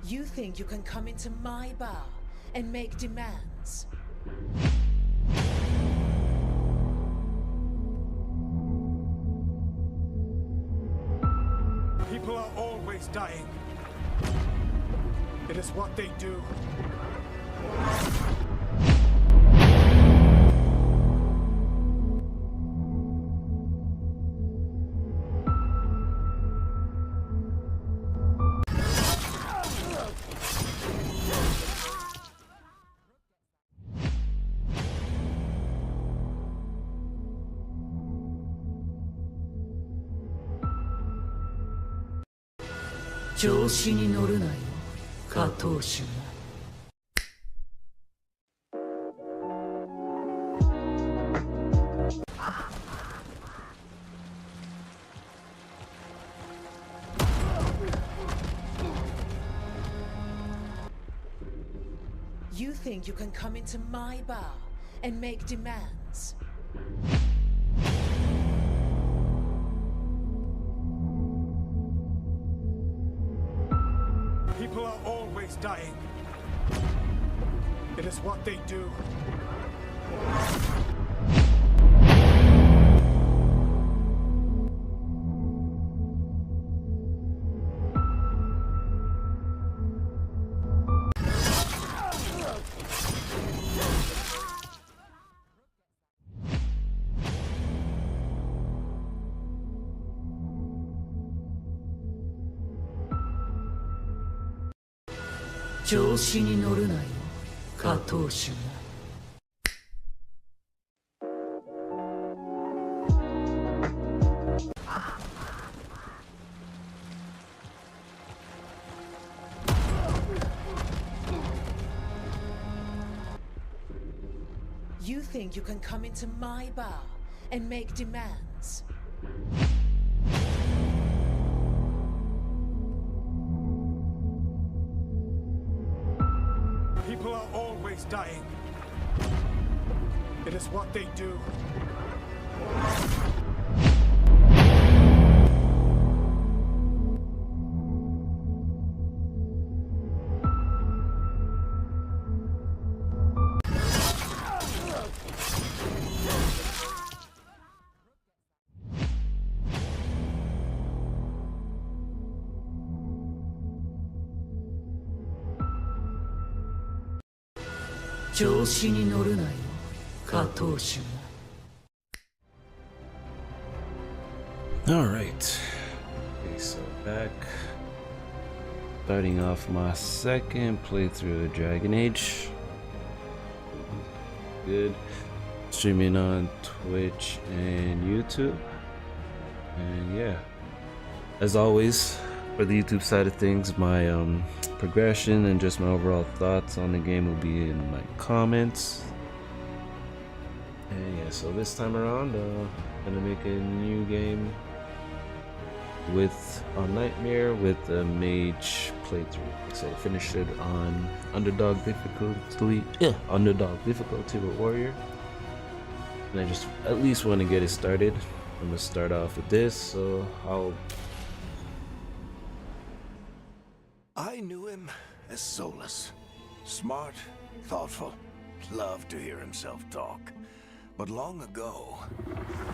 You think you can come into my bar and make demands? People are always dying. It is what they do. You think you can come into my bar and make demands? People are always dying. It is what they do. You think you can come into my bar and make demands? People are always dying. It is what they do. Alright. Okay, so back. Starting off my second playthrough of Dragon Age. Good. Streaming on Twitch and YouTube. And yeah. As always, for the YouTube side of things, my progression and just my overall thoughts on the game will be in my comments. And yeah, so this time around, gonna make a new game with a Nightmare with a Mage playthrough. So I finished it on underdog difficulty. Underdog difficulty with Warrior. And I just at least want to get it started. I'm gonna start off with this, so I knew him as Solus. Smart, thoughtful, loved to hear himself talk. But long ago,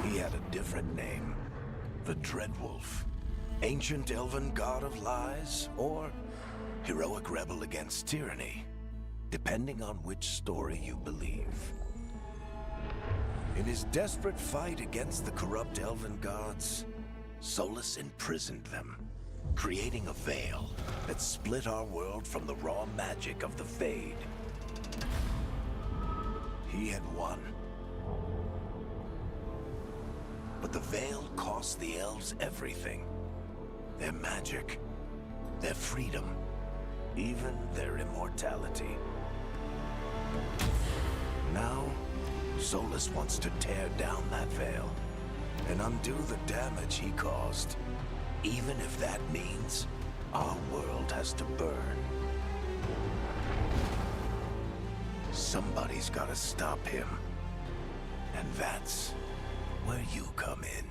he had a different name. The Dreadwolf. Ancient elven god of lies, or heroic rebel against tyranny, depending on which story you believe. In his desperate fight against the corrupt elven gods, Solus imprisoned them, creating a veil that split our world from the raw magic of the Fade. He had won. But the veil cost the elves everything. Their magic, their freedom, even their immortality. Now, Solus wants to tear down that veil and undo the damage he caused, even if that means our world has to burn. Somebody's gotta stop him, and that's where you come in.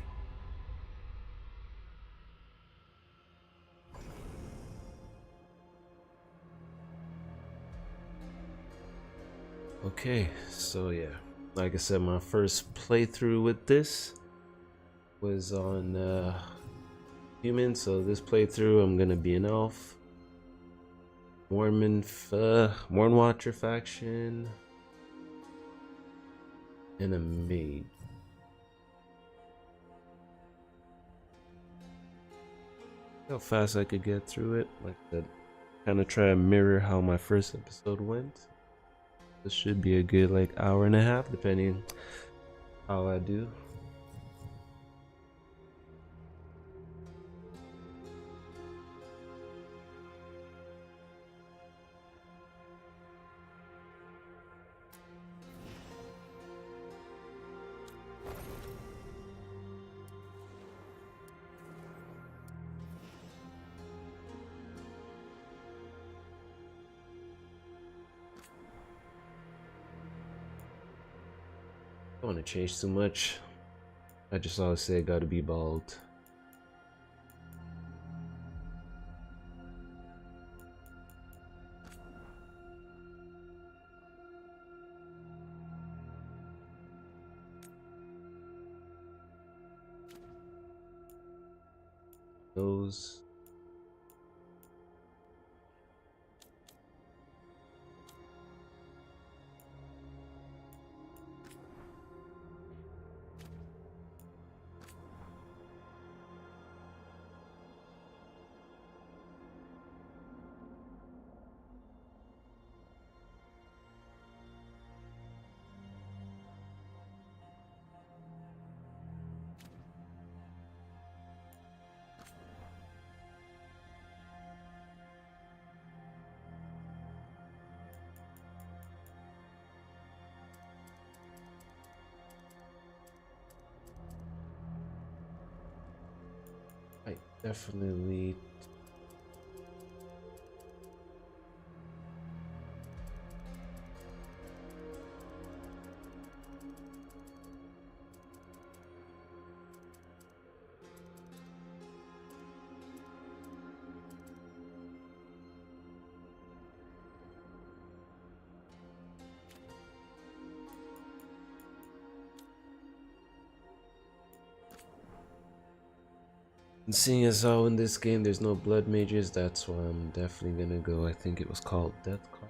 Okay, so yeah, like I said, my first playthrough with this was on human, so this playthrough I'm gonna be an elf. Mourn Watcher faction and a mage. How fast I could get through it, like that, kind of try to mirror how my first episode went. This should be a good like hour and a half, depending how I do. I don't want to change too much. I just always say I gotta be bald. Nose. I definitely And seeing as how in this game there's no blood mages, that's why I'm definitely gonna go. I think it was called Death Card.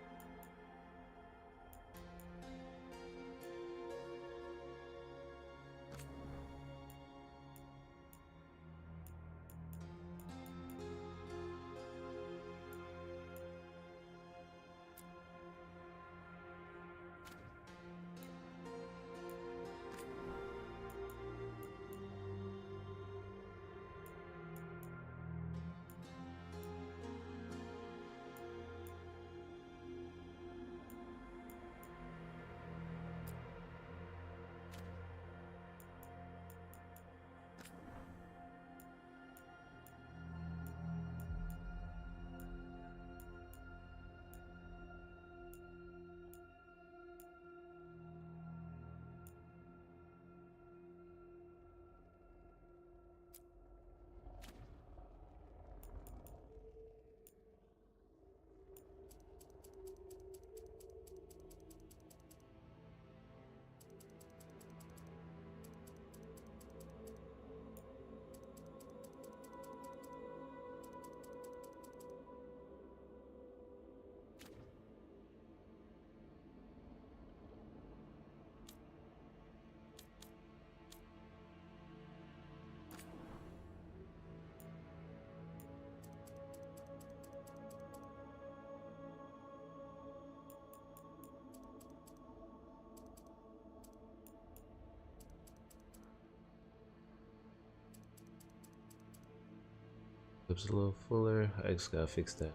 Lips a little fuller. I just gotta fix that.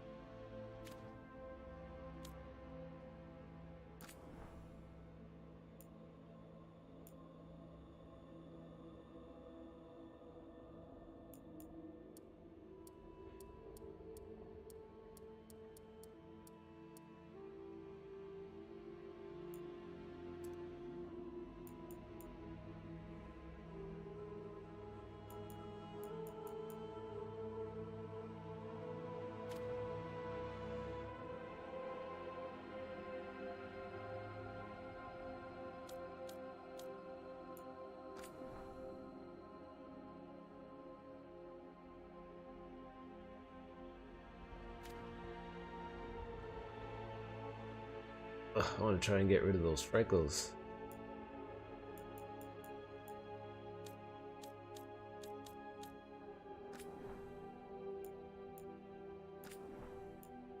I want to try and get rid of those freckles.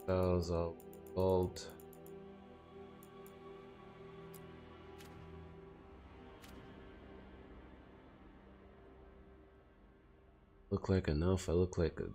Those all bald. Look like enough. I look like a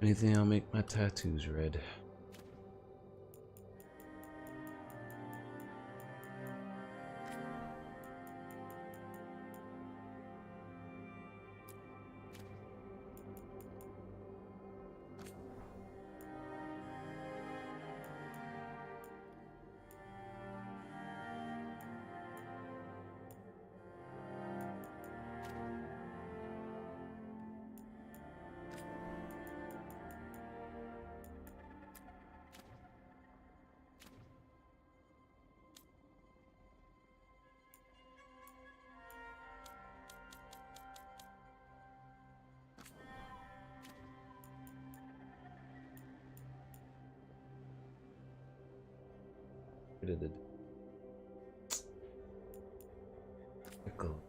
anything. I'll make my tattoos red. Rid of the freckle.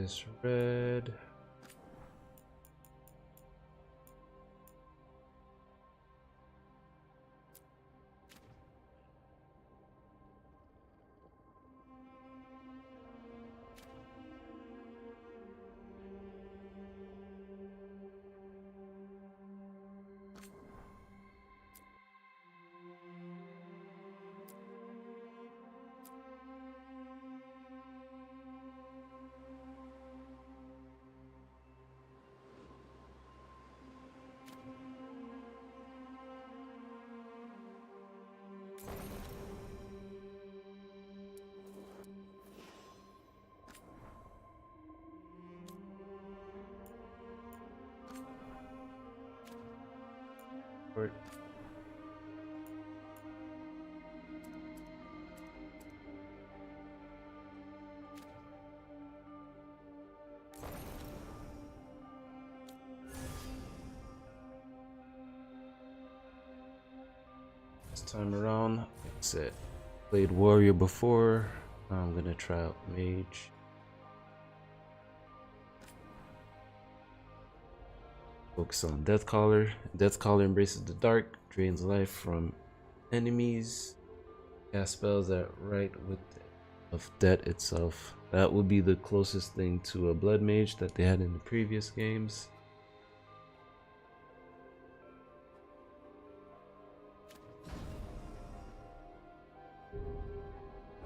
this red. Right. This time around, like I said, played warrior before. Now I'm gonna try out mage. Focus on Deathcaller. Deathcaller embraces the dark, drains life from enemies, cast spells that right with of death itself. That would be the closest thing to a blood mage that they had in the previous games.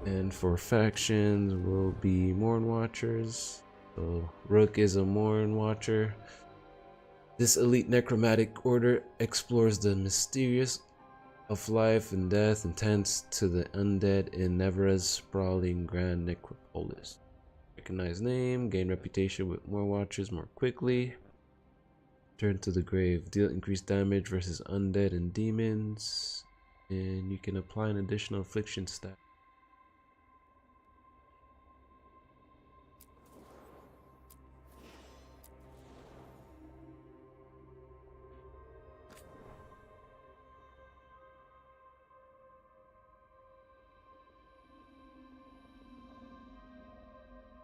And for factions will be Mourn Watchers. So Rook is a Mourn Watcher. This elite necromantic order explores the mysterious of life and death and tends to the undead in Nevera's sprawling grand necropolis. Recognize name, gain reputation with more watchers more quickly. Turn to the grave, deal increased damage versus undead and demons, and you can apply an additional affliction stat.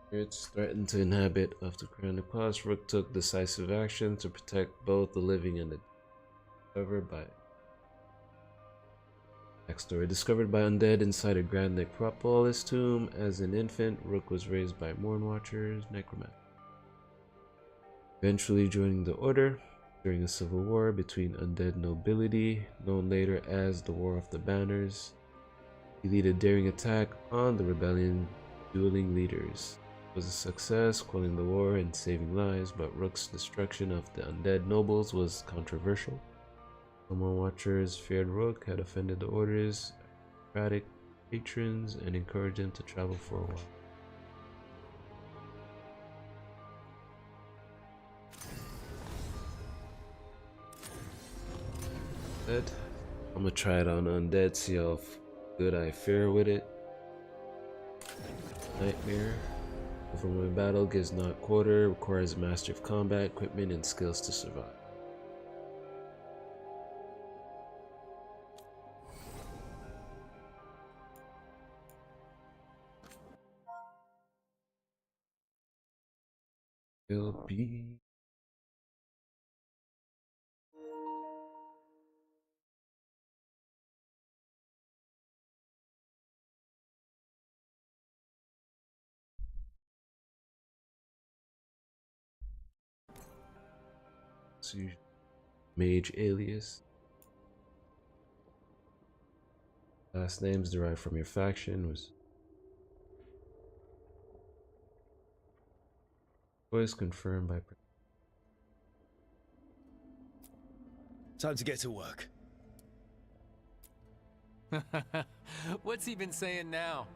Spirits threatened to inhabit of the Crown Plus. Rook took decisive action to protect both the living and the discovered by backstory. Discovered by undead inside a grand necropolis tomb. As an infant, Rook was raised by Mourn Watchers, necromancer. Eventually joining the order during a civil war between undead nobility, known later as the War of the Banners. He led a daring attack on the rebellion dueling leaders. Was a success, quelling the war and saving lives, but Rook's destruction of the undead nobles was controversial. Some Mourn Watchers feared Rook had offended the order's aristocratic patrons and encouraged him to travel for a while. I'm gonna try it on undead, see how good I fare with it. Nightmare. Overwhelming battle gives not quarter, requires mastery of combat, equipment, and skills to survive. Will be Mage alias. Last names derived from your faction was choice confirmed by Time to get to work. What's he been saying now?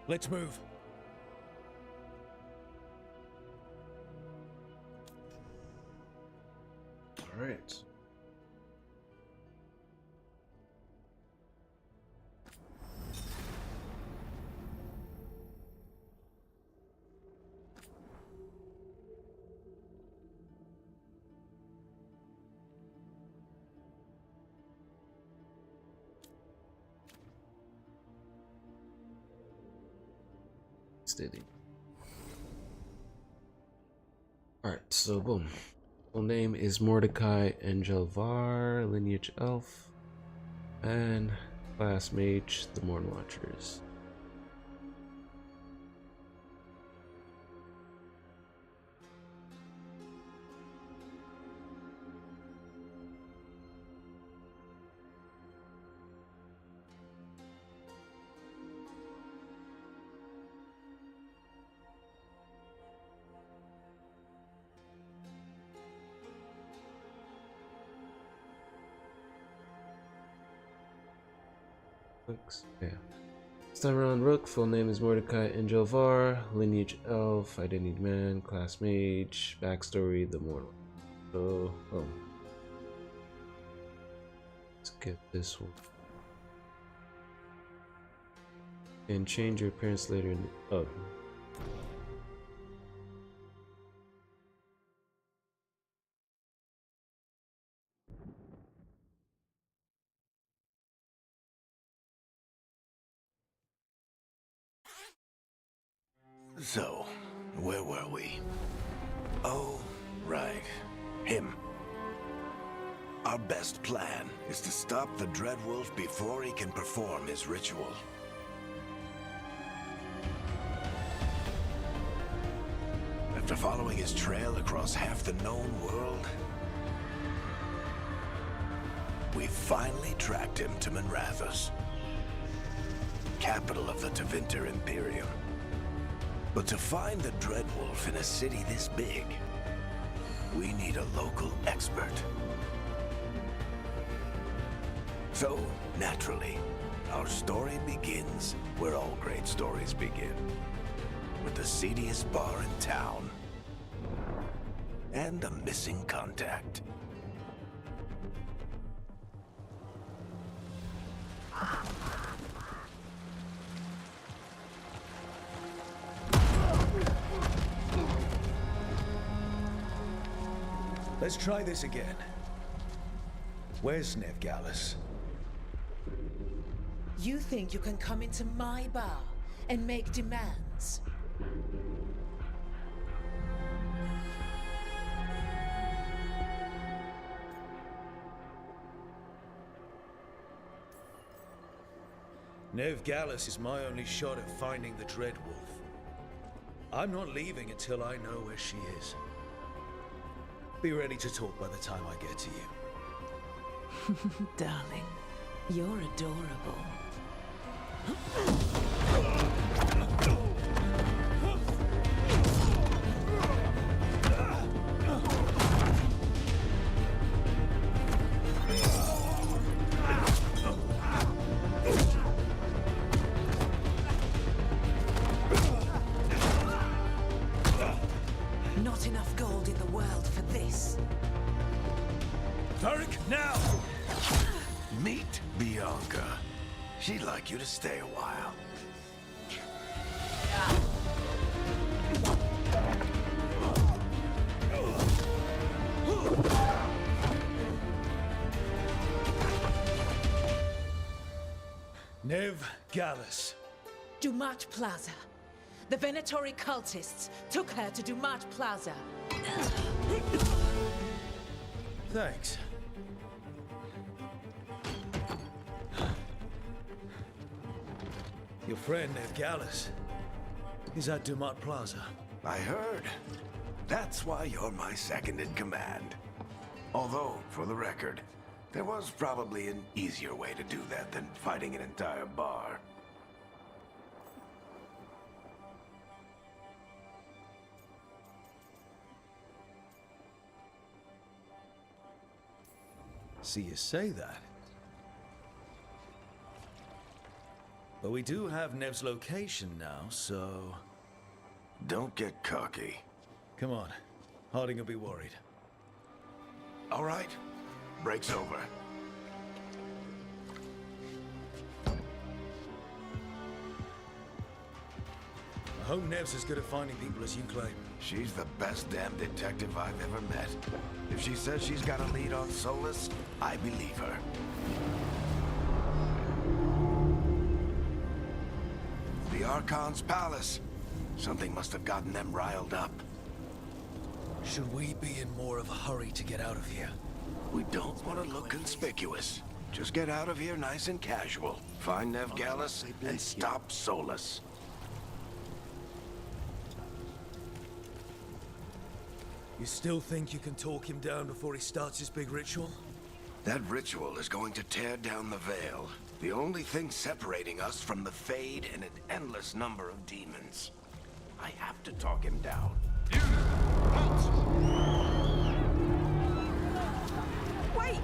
Let's move. all right. devastating. Alright, so boom. Full name is Mordecai Engelvar, lineage elf, and class mage, the Mourn Watchers. Yeah. This time around, Rook. Full name is Mordecai Engelvar, lineage elf, identity man, class mage, backstory, the Mourn. So, let's get this one. And change your appearance later in the. Oh. So, where were we? Oh, right. Him. Our best plan is to stop the Dreadwolf before he can perform his ritual. After following his trail across half the known world, we finally tracked him to Manrathus, capital of the Tevinter Imperium. But to find the Dreadwolf in a city this big, we need a local expert. So, naturally, our story begins where all great stories begin. With the seediest bar in town, and a missing contact. Let's try this again. Where's Neve Gallus? You think you can come into my bar and make demands? Neve Gallus is my only shot at finding the Dreadwolf. I'm not leaving until I know where she is. Be ready to talk by the time I get to you. Darling, you're adorable. Not enough gold in the world for this. Varric, now! Meet Bianca. She'd like you to stay a while. Neve Gallus. Dumat Plaza. The Venatori cultists took her to Dumat Plaza. Thanks. Your friend, Neve Gallus, is at Dumat Plaza. I heard. That's why you're my second in command. Although, for the record, there was probably an easier way to do that than fighting an entire bar. See you say that. But we do have Nev's location now, so... Don't get cocky. Come on. Harding will be worried. All right. Break's over. I hope Nev's as good at finding people as you claim. She's the best damn detective I've ever met. If she says she's got a lead on Solus, I believe her. The Archon's Palace. Something must have gotten them riled up. Should we be in more of a hurry to get out of here? We don't want to look conspicuous. Just get out of here nice and casual. Find Neve and stop Solus. You still think you can talk him down before he starts his big ritual? That ritual is going to tear down the veil. The only thing separating us from the Fade and an endless number of demons. I have to talk him down. Wait!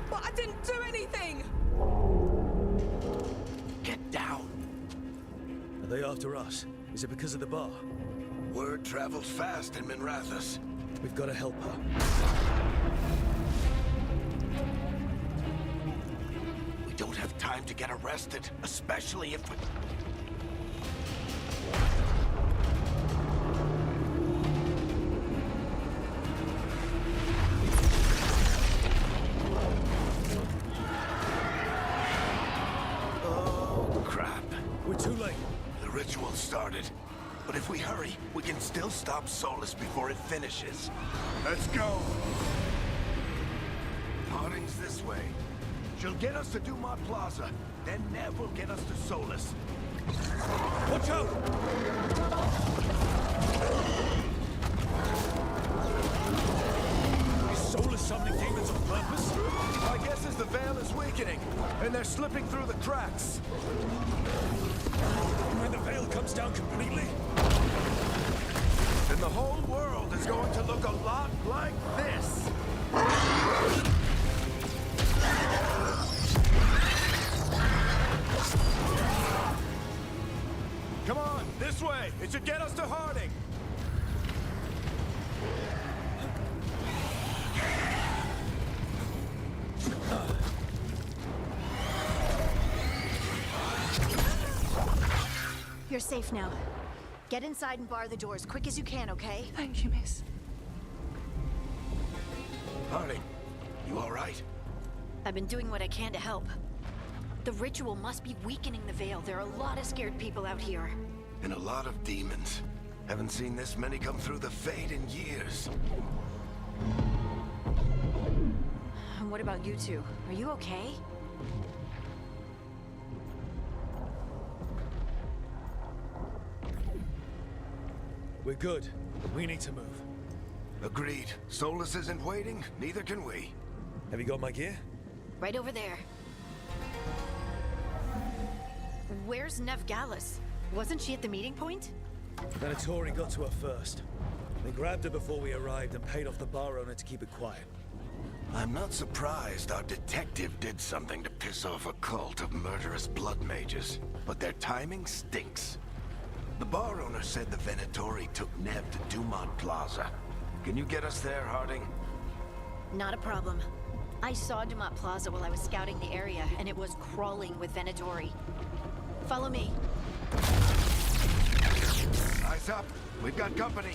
But I didn't do anything! Get down. Are they after us? Is it because of the bar? Word travels fast in Minrathous. We've got to help her. We don't have time to get arrested, especially if we... Oh, crap. We're too late. The ritual started. But if we hurry, we can still stop Solus before it finishes. Let's go! Harding's this way. She'll get us to Dumont Plaza. Then Neve will get us to Solus. Watch out! Is Solus summoning demons on purpose? My guess is the veil is weakening, and they're slipping through the cracks. When the veil comes down completely? Then the whole world is going to look a lot like this. Come on, this way. It should get us to Harding. You're safe now. Get inside and bar the doors quick as you can, okay? Thank you, miss. Harding, you all right? I've been doing what I can to help. The ritual must be weakening the veil. There are a lot of scared people out here. And a lot of demons. Haven't seen this many come through the Fade in years. And what about you two? Are you okay? We're good, but we need to move. Agreed. Solus isn't waiting, neither can we. Have you got my gear? Right over there. Where's Neve? Wasn't she at the meeting point? Venatori got to her first. They grabbed her before we arrived and paid off the bar owner to keep it quiet. I'm not surprised our detective did something to piss off a cult of murderous blood mages, but their timing stinks. The bar owner said the Venatori took Neve to Dumont Plaza. Can you get us there, Harding? Not a problem. I saw Dumont Plaza while I was scouting the area, and it was crawling with Venatori. Follow me. Eyes up. We've got company.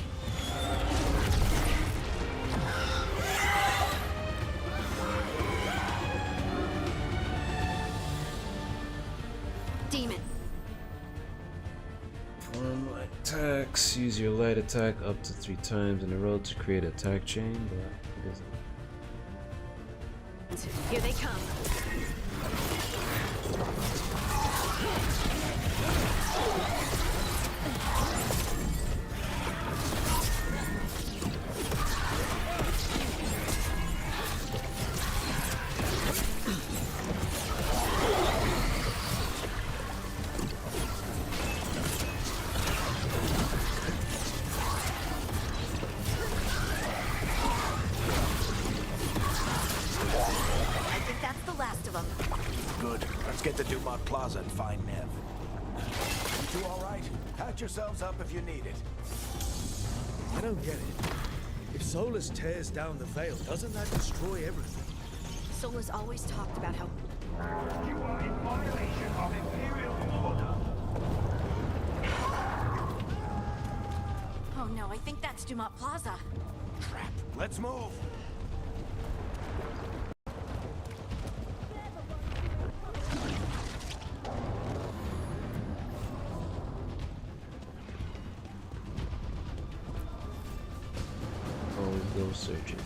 Demon. Perform light attacks. Use your light attack up to 3 times in a row to create an attack chain, but it doesn't. Here they come. Good. Let's get to Dumont Plaza and find Neve. You two all right? Patch yourselves up if you need it. I don't get it. If Solus tears down the veil, doesn't that destroy everything? Solus always talked about how... You are in violation of Imperial order. Oh no, I think that's Dumont Plaza. Crap. Let's move. searching.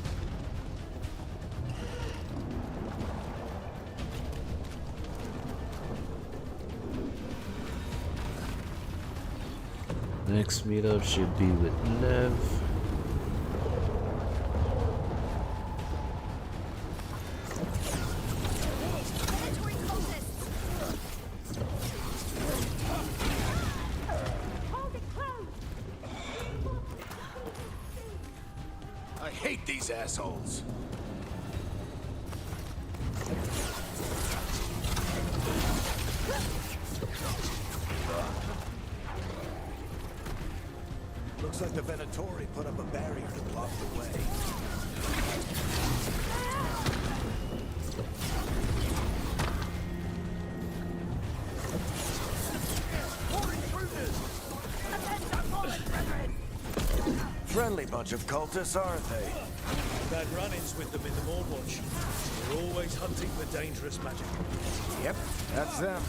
Next meetup should be with Neve. I hate these assholes. Looks like the Venatori put up a barrier to block the way. Friendly bunch of cultists, aren't they? We've had run-ins with them in the Mourn Watch. They're always hunting for dangerous magic. Yep, that's them.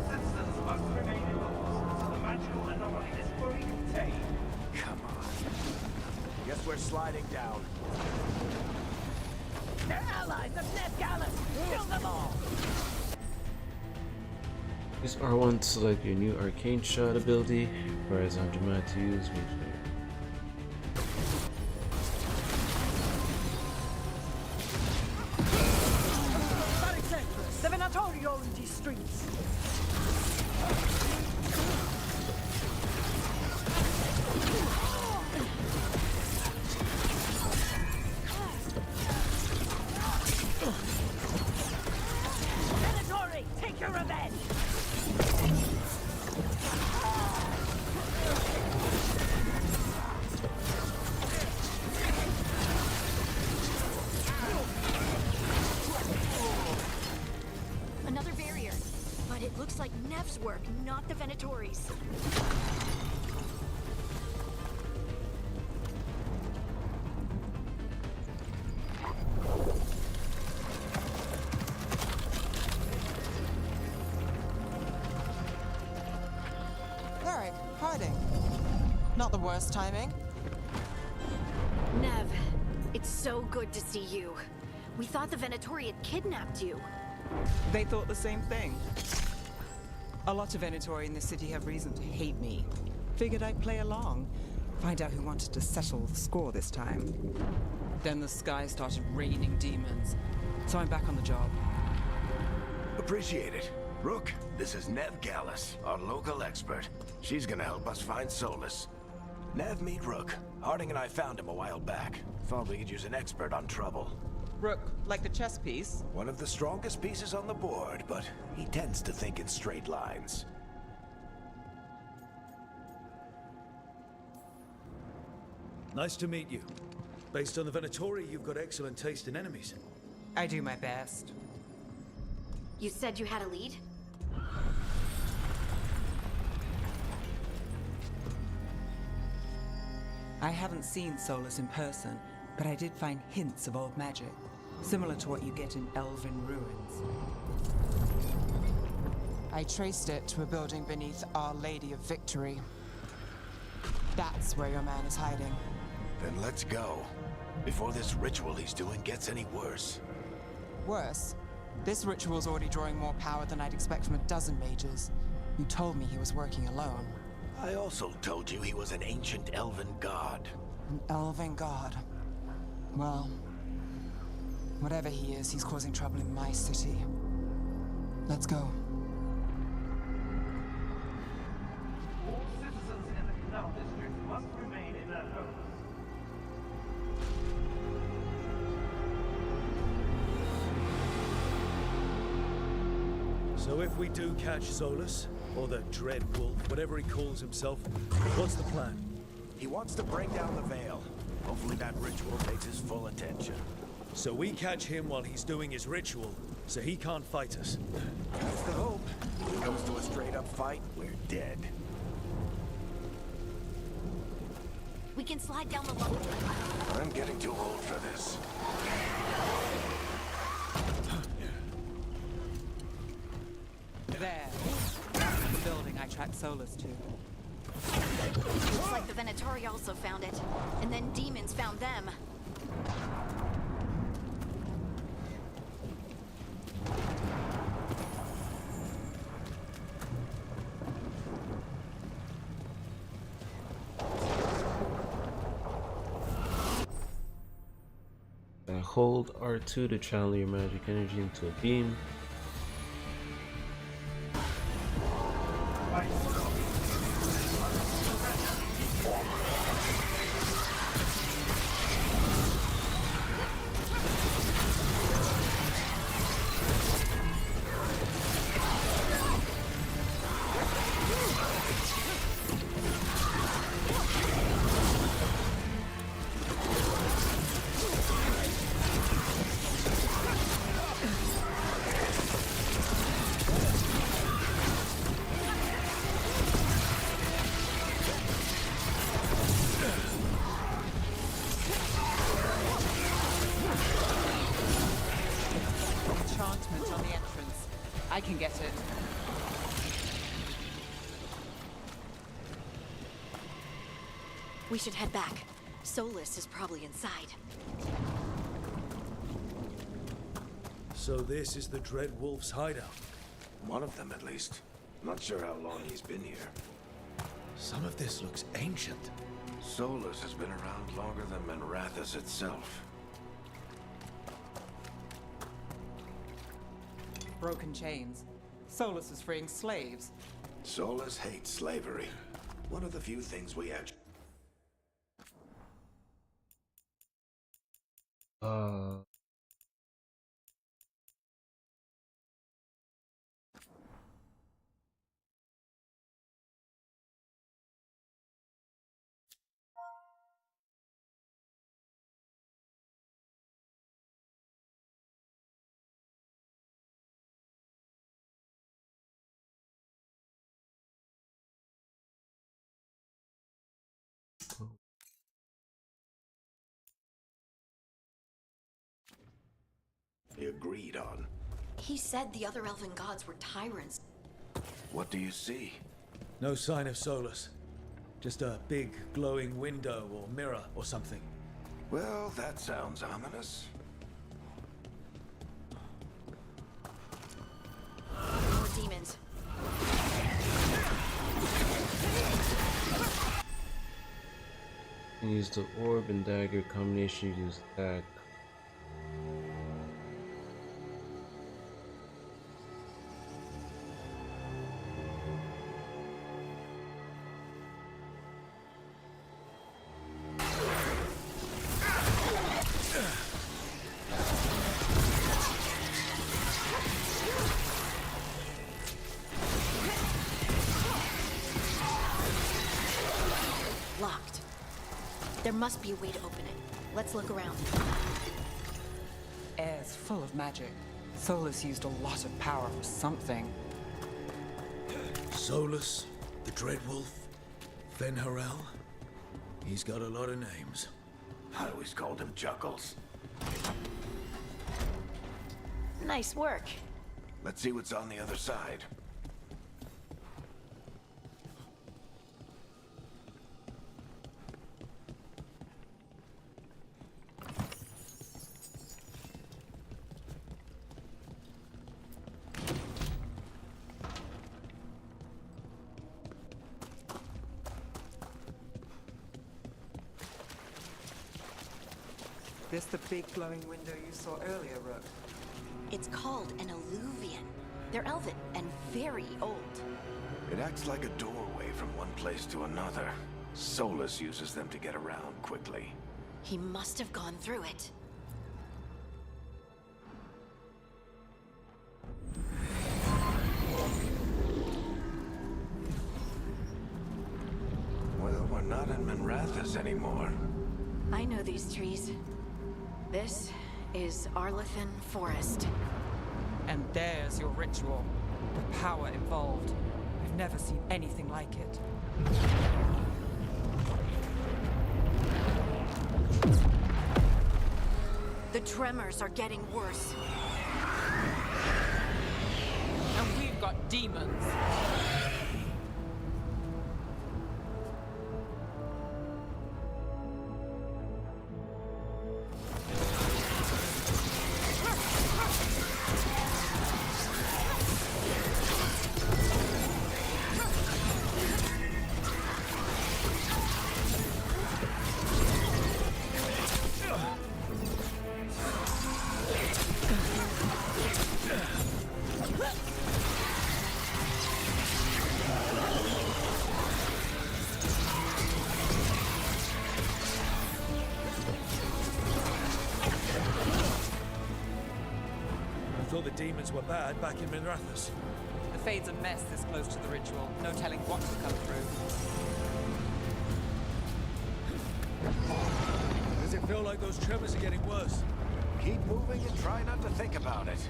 Citizens must remain indoors. The magical anomaly is fully contained. Come on. Guess we're sliding down. They're allies of Neve Gallus! Kill them all! Use R1 to select your new arcane shot ability. Requires 100 mana to use. The Venatori own these streets! Venatori, take your revenge! Another barrier. But it looks like Neve's work, not the Venatori's. Alright, hiding. Not the worst timing. Neve, it's so good to see you. We thought the Venatori had kidnapped you. They thought the same thing. A lot of Venatori in the city have reason to hate me. Figured I'd play along. Find out who wanted to settle the score this time. Then the sky started raining demons. So I'm back on the job. Appreciate it. Rook, this is Neve Gallus, our local expert. She's gonna help us find solace. Neve, meet Rook. Harding and I found him a while back. Thought we could use an expert on trouble. Rook, like the chess piece? One of the strongest pieces on the board, but he tends to think in straight lines. Nice to meet you. Based on the Venatori, you've got excellent taste in enemies. I do my best. You said you had a lead? I haven't seen Solus in person, but I did find hints of old magic, similar to what you get in Elven ruins. I traced it to a building beneath Our Lady of Victory. That's where your man is hiding. Then let's go. Before this ritual he's doing gets any worse. Worse, this ritual's already drawing more power than I'd expect from a dozen mages. You told me he was working alone. I also told you he was an ancient elven god. An elven god. Well, whatever he is, he's causing trouble in my city. Let's go. All citizens in the Canal District must remain in their homes. So if we do catch Solus, or the Dread Wolf, whatever he calls himself, what's the plan? He wants to bring down the veil. Hopefully that ritual takes his full attention. So we catch him while he's doing his ritual, so he can't fight us. That's the hope. If it comes to a straight-up fight, we're dead. We can slide down the lower. I'm getting too old for this. There. The building I tracked Solus to. Looks like the Venatori also found it, and then demons found them. And hold R2 to channel your magic energy into a beam. I can get it. We should head back. Solus is probably inside. So this is the Dread Wolf's hideout. One of them, at least. Not sure how long he's been here. Some of this looks ancient. Solus has been around longer than Manrathus itself. Broken chains. Solus is freeing slaves. Solus hates slavery. One of the few things we actually... He agreed on. He said the other elven gods were tyrants. What do you see? No sign of Solus. Just a big glowing window or mirror or something. Well, that sounds ominous. More demons. Use the orb and dagger combination to use attack. Locked. There must be a way to open it. Let's look around. Air's full of magic. Solus used a lot of power for something. Solus, the Dread Wolf, Fenharel. He's got a lot of names. I always called him Chuckles. Nice work. Let's see what's on the other side. This the big glowing window you saw earlier, Rook? It's called an alluvian. They're elven and very old. It acts like a doorway from one place to another. Solus uses them to get around quickly. He must have gone through it. Well, we're not in Manrathus anymore. I know these trees. This is Arlathan Forest. And there's your ritual. The power involved. I've never seen anything like it. The tremors are getting worse. And we've got demons. demons were bad back in Minrathous. The Fade's a mess this close to the ritual. No telling what will come through. Does it feel like those tremors are getting worse? Keep moving and try not to think about it.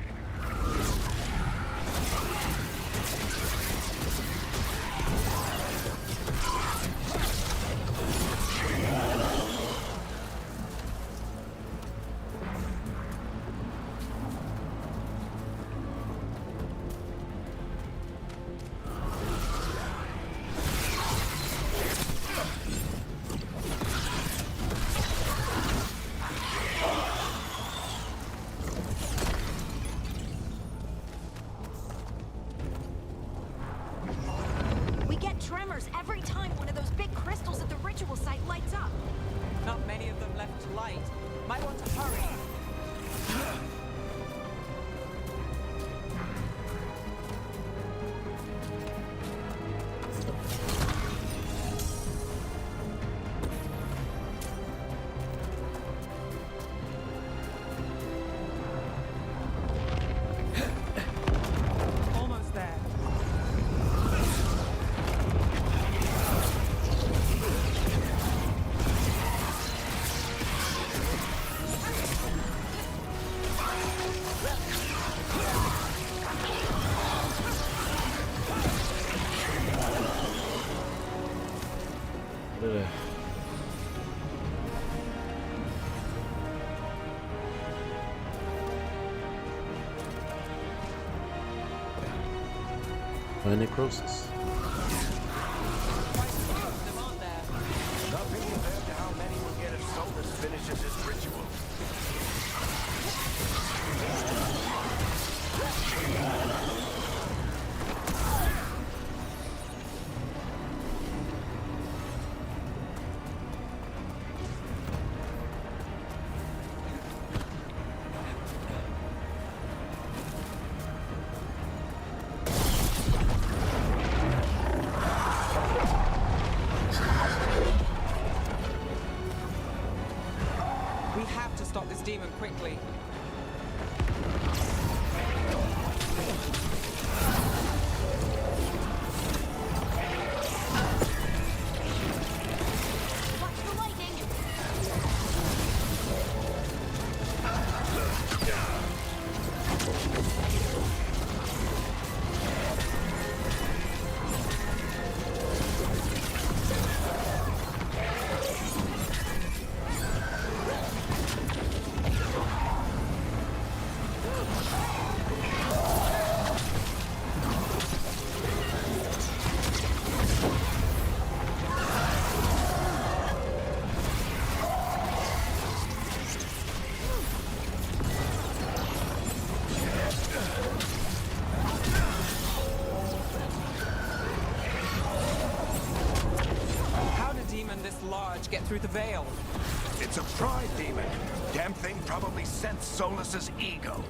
Tremors every time one of those big crystals at the ritual site lights up. Not many of them left to light. Might want to hurry. Necrosis. Nothing compared to how many will get if Solus finishes his ritual. Stop this demon quickly. Watch the lightning! Get through the veil. It's a pride demon. Damn thing probably sensed Solus's ego.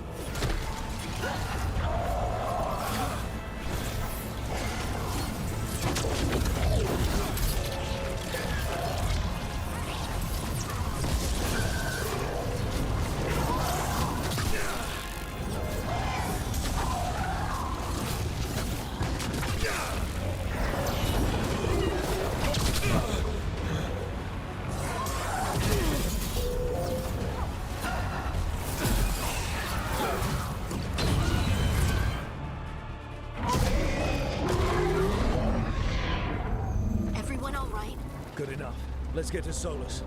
Good enough. Let's get to Solus.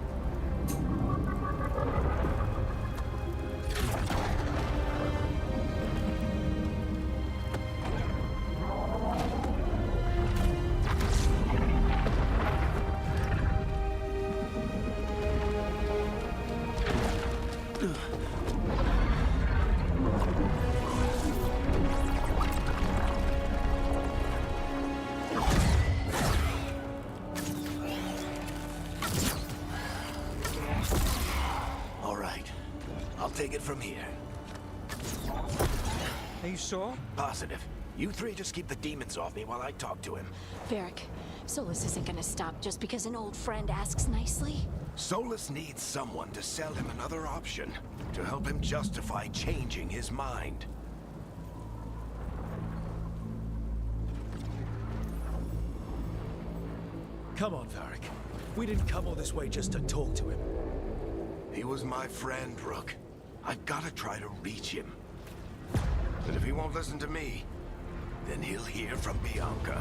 Take it from here. Are you sure? Positive. You three just keep the demons off me while I talk to him. Varric, Solus isn't gonna stop just because an old friend asks nicely. Solus needs someone to sell him another option, to help him justify changing his mind. Come on, Varric. We didn't come all this way just to talk to him. He was my friend, Rook. I've gotta try to reach him. But if he won't listen to me, then he'll hear from Bianca.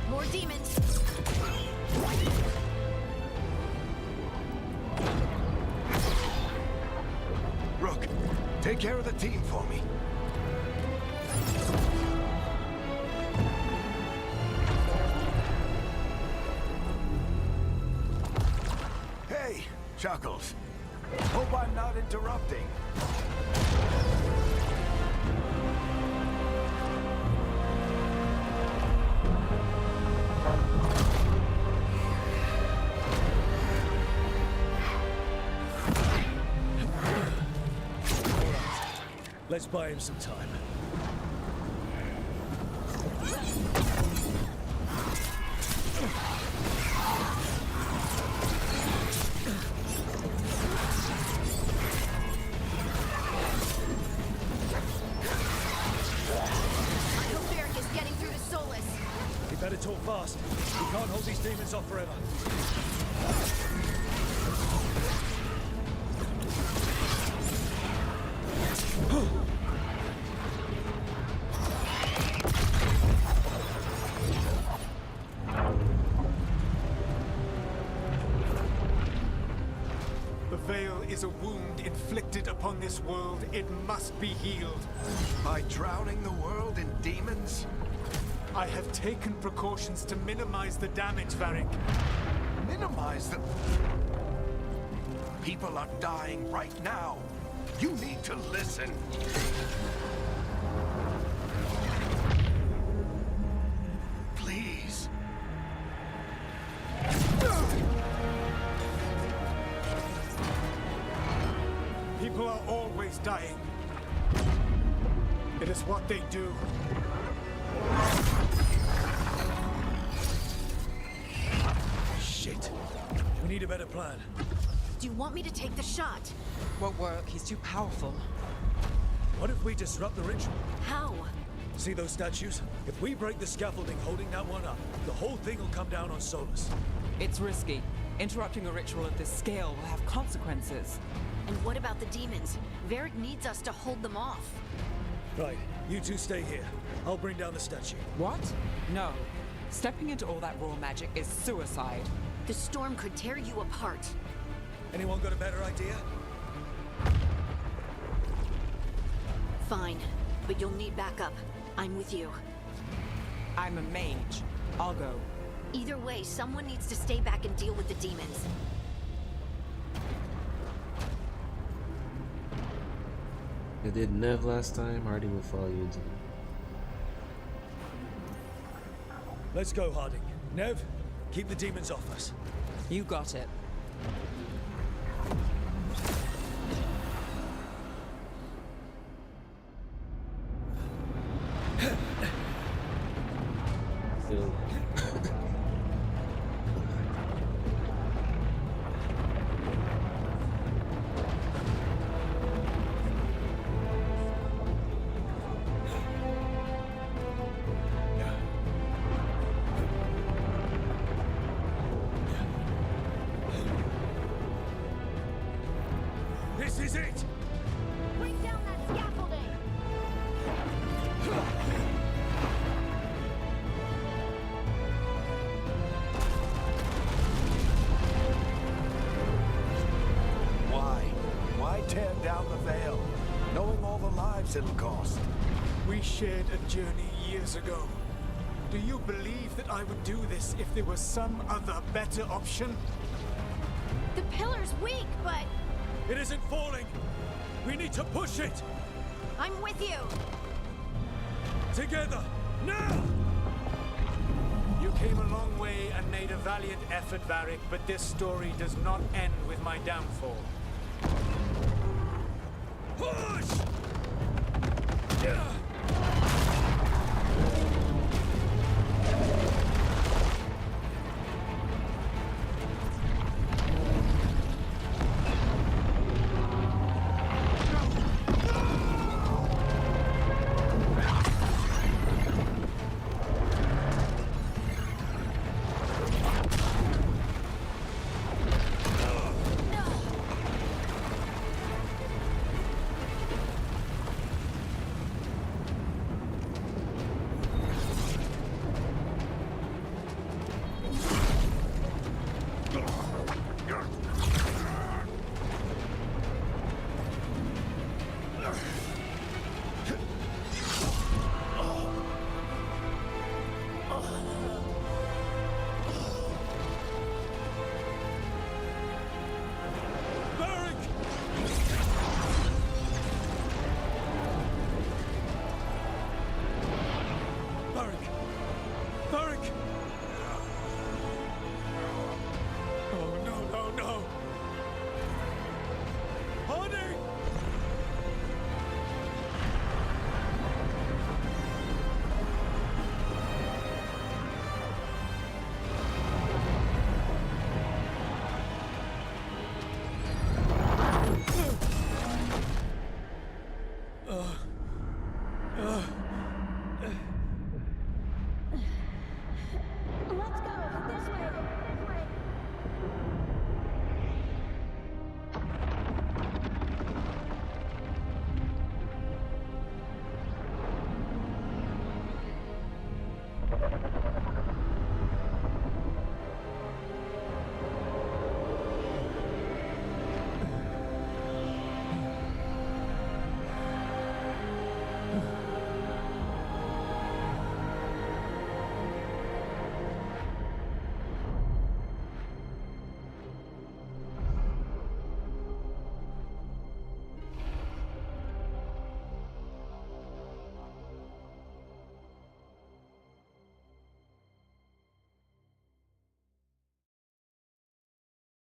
More demons! Rook, take care of the team for me. Hey, Chuckles. Hope I'm not interrupting. Let's buy him some time. Better talk fast. We can't hold these demons off forever. The Veil is a wound inflicted upon this world. It must be healed. By drowning the world in demons? I have taken precautions to minimize the damage, Varric. Minimize the... People are dying right now. You need to listen. Please. People are always dying. It is what they do. Shit. We need a better plan. Do you want me to take the shot? Won't work. He's too powerful. What if we disrupt the ritual? How? See those statues? If we break the scaffolding holding that one up, the whole thing will come down on Solus. It's risky. Interrupting a ritual of this scale will have consequences. And what about the demons? Varric needs us to hold them off. Right, you two stay here. I'll bring down the statue. What? No. Stepping into all that raw magic is suicide. The storm could tear you apart. Anyone got a better idea? Fine, but you'll need backup. I'm with you. I'm a mage. I'll go. Either way, someone needs to stay back and deal with the demons. I did Neve last time. Hardy will follow you. Let's go, Harding. Neve, keep the demons off us. You got it. Still. This is it! Bring down that scaffolding! Why tear down the Veil, knowing all the lives it'll cost? We shared a journey years ago. Do you believe that I would do this if there was some other better option? The pillar's weak, but It isn't falling! We need to push it! I'm with you! Together! Now! You came a long way and made a valiant effort, Varric, but this story does not end with my downfall. Push!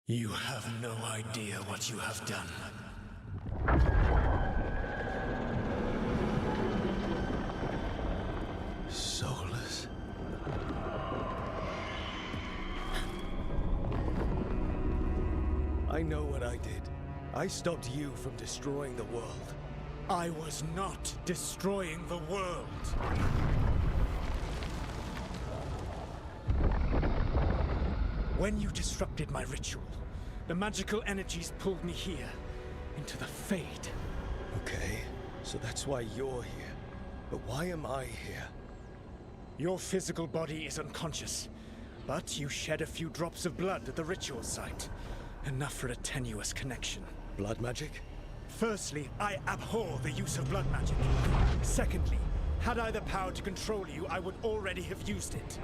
You have no idea what you have done. Soulless. I know what I did. I stopped you from destroying the world. I was not destroying the world. When you disrupted my ritual, the magical energies pulled me here, into the Fade. Okay, so that's why you're here. But why am I here? Your physical body is unconscious, but you shed a few drops of blood at the ritual site. Enough for a tenuous connection. Blood magic? Firstly, I abhor the use of blood magic. Secondly, had I the power to control you, I would already have used it.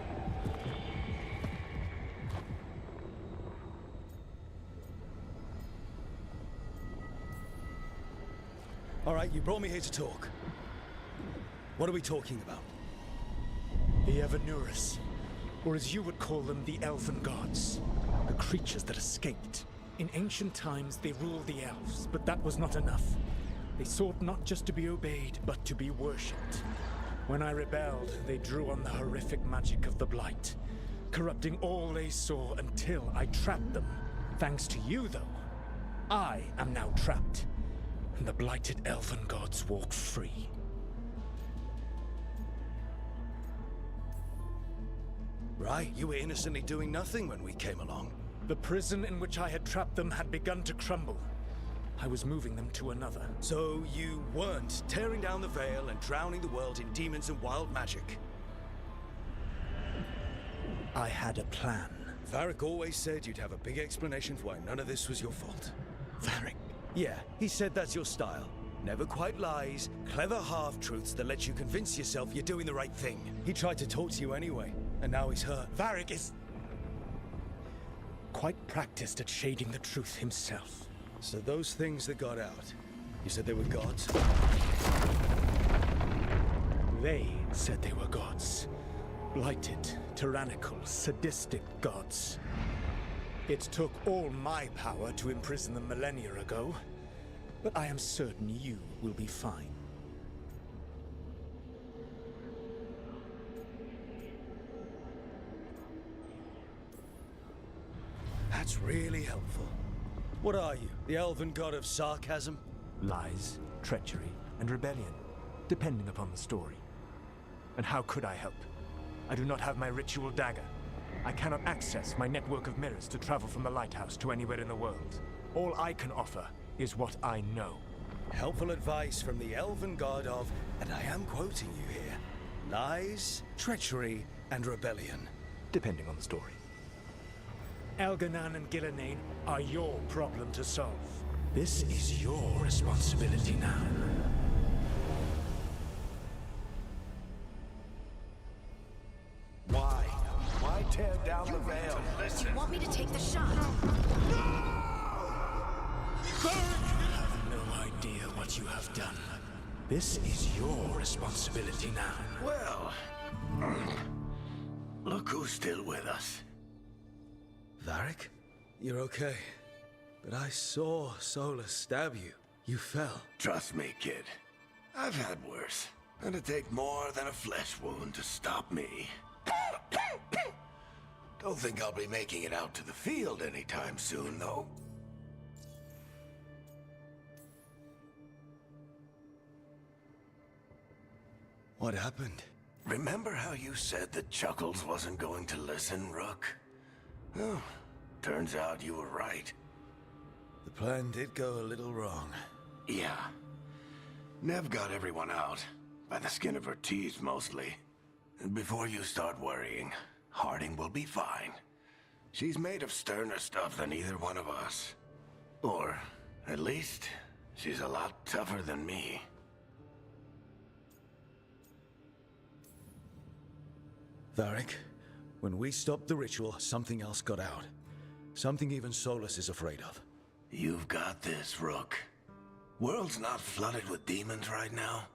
All right, you brought me here to talk. What are we talking about? The Evanuris, or as you would call them, the Elven Gods. The creatures that escaped. In ancient times, they ruled the elves, but that was not enough. They sought not just to be obeyed, but to be worshipped. When I rebelled, they drew on the horrific magic of the Blight, corrupting all they saw until I trapped them. Thanks to you, though, I am now trapped, and the blighted Elven Gods walk free. Right, you were innocently doing nothing when we came along. The prison in which I had trapped them had begun to crumble. I was moving them to another. So you weren't tearing down the veil and drowning the world in demons and wild magic? I had a plan. Varric always said you'd have a big explanation for why none of this was your fault. Varric? Yeah, he said that's your style. Never quite lies, clever half-truths that let you convince yourself you're doing the right thing. He tried to talk to you anyway, and now he's hurt. Varric is quite practiced at shading the truth himself. So those things that got out, you said they were gods? They said they were gods. Blighted, tyrannical, sadistic gods. It took all my power to imprison them millennia ago, but I am certain you will be fine. That's really helpful. What are you, the elven god of sarcasm? Lies, treachery, and rebellion, depending upon the story. And how could I help? I do not have my ritual dagger. I cannot access my network of mirrors to travel from the lighthouse to anywhere in the world. All I can offer is what I know. Helpful advice from the elven god of, and I am quoting you here, lies, treachery, and rebellion. Depending on the story. Elganan and Gillenane are your problem to solve. This is your responsibility now. Why? Why tear down the veil? Do you want me to take the shot? You have no idea what you have done. This is your responsibility now. Well, look who's still with us. Varric? You're okay. But I saw Solus stab you. You fell. Trust me, kid. I've had worse. It'd take more than a flesh wound to stop me. Don't think I'll be making it out to the field anytime soon, though. What happened? Remember how you said that Chuckles wasn't going to listen, Rook? Oh, turns out you were right. The plan did go a little wrong. Yeah. Neve got everyone out. By the skin of her teeth, mostly. And before you start worrying, Harding will be fine. She's made of sterner stuff than either one of us. Or, at least, she's a lot tougher than me. Varric, when we stopped the ritual, something else got out. Something even Solus is afraid of. You've got this, Rook. World's not flooded with demons right now.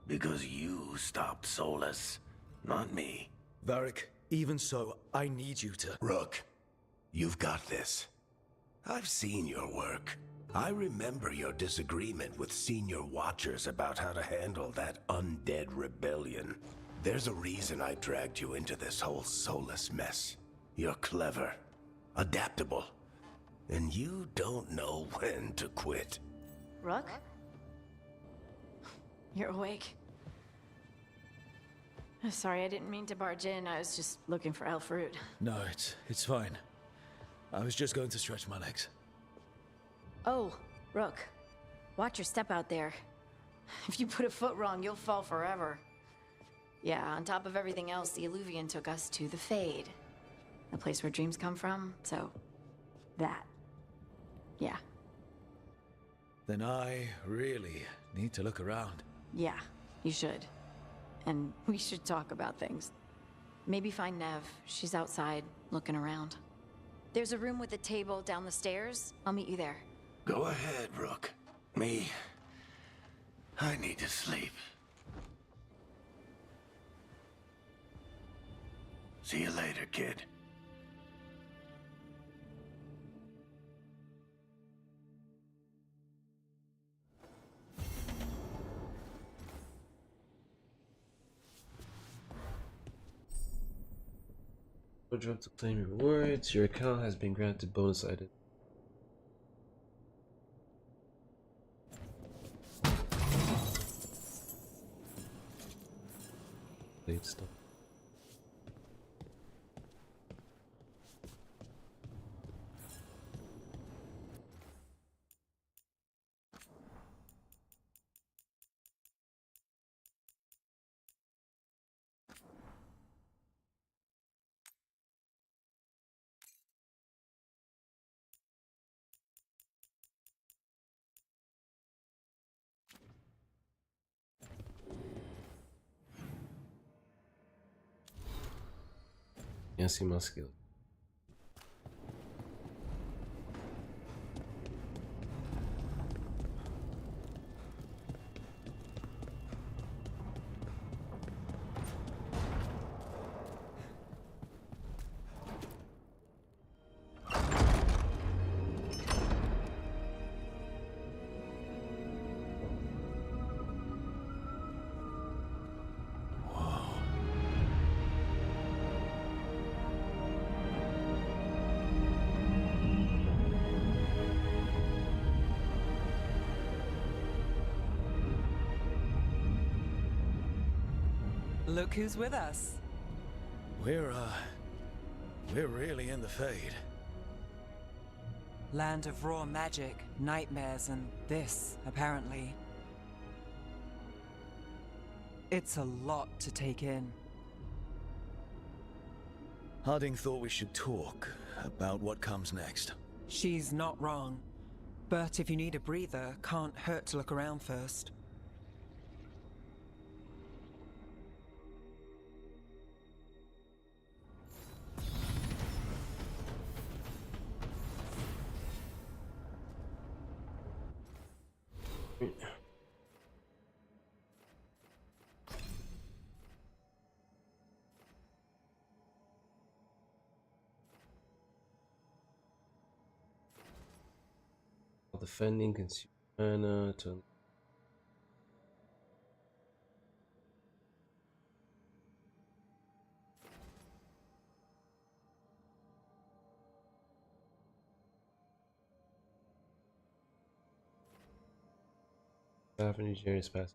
Because you stopped Solus, not me. Varric, even so, I need you to... Rook, you've got this. I've seen your work. I remember your disagreement with senior watchers about how to handle that undead rebellion. There's a reason I dragged you into this whole Solus mess. You're clever, adaptable, and you don't know when to quit. Rook? You're awake. Sorry, I didn't mean to barge in. I was just looking for elf fruit. No, it's fine. I was just going to stretch my legs. Oh, Rook. Watch your step out there. If you put a foot wrong, you'll fall forever. Yeah, on top of everything else, the Illuvian took us to the Fade. The place where dreams come from, so... that. Yeah. Then I really need to look around. Yeah, you should. And we should talk about things. Maybe find Neve. She's outside, looking around. There's a room with a table down the stairs. I'll meet you there. Go ahead, Rook. Me, I need to sleep. See you later, kid. Drop to claim your rewards. Your account has been granted bonus item. Late stuff. Yeah, see my skill. Look who's with us. We're really in the Fade. Land of raw magic, nightmares, and this, apparently. It's a lot to take in. Harding thought we should talk about what comes next. She's not wrong. But if you need a breather, can't hurt to look around first. Defending consume mana to Japanese Japanese pass.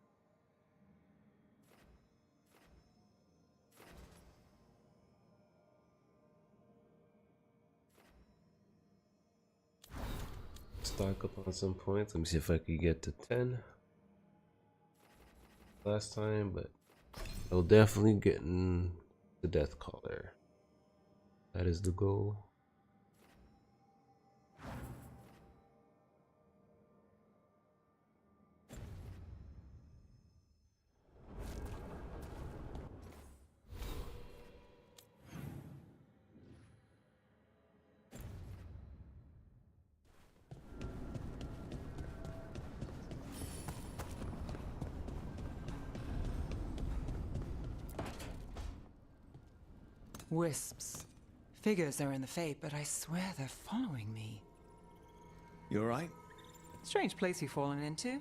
Stock up on some points. Let me see if I could get to 10 last time, but I'll definitely get in the death caller. That is the goal. Wisps. Figures they're in the Fate, but I swear they're following me. You alright? Strange place you've fallen into,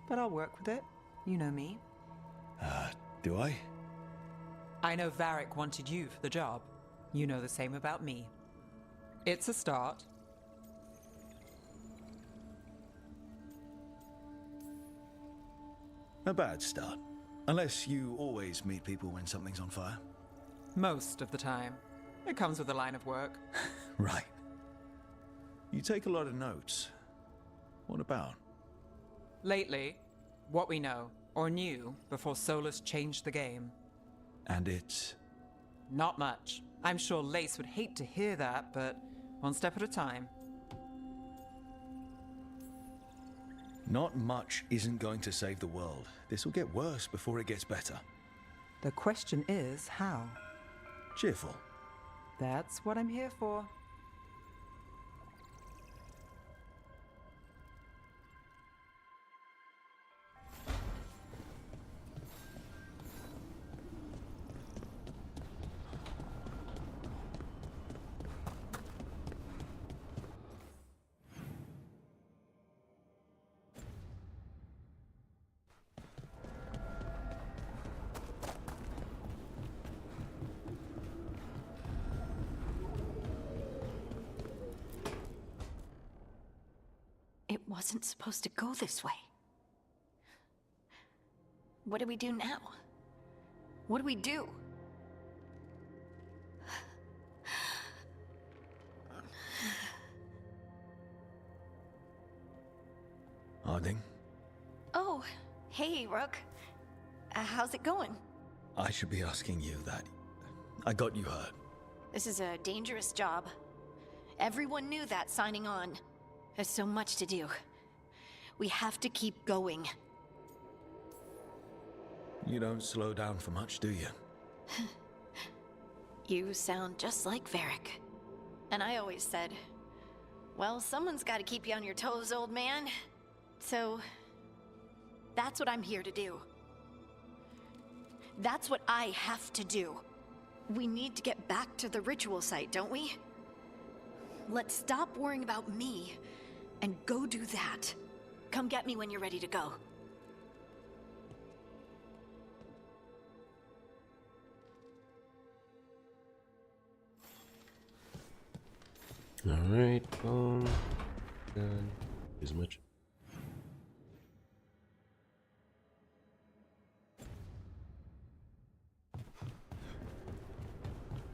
but I'll work with it. You know me. Do I? I know Varric wanted you for the job. You know the same about me. It's a start. A bad start. Unless you always meet people when something's on fire. Most of the time. It comes with the line of work. Right. You take a lot of notes. What about? Lately, what we know, or knew, before Solus changed the game. And it's... Not much. I'm sure Lace would hate to hear that, but one step at a time. Not much isn't going to save the world. This will get worse before it gets better. The question is, how? Cheerful. That's what I'm here for. It wasn't supposed to go this way. What do we do now? What do we do? Harding? Oh, hey, Rook. How's it going? I should be asking you that. I got you hurt. This is a dangerous job. Everyone knew that signing on. There's so much to do. We have to keep going. You don't slow down for much, do you? You sound just like Varric. And I always said, well, someone's got to keep you on your toes, old man. So, that's what I'm here to do. That's what I have to do. We need to get back to the ritual site, don't we? Let's stop worrying about me and go do that. Come get me when you're ready to go. Alright, done. As much.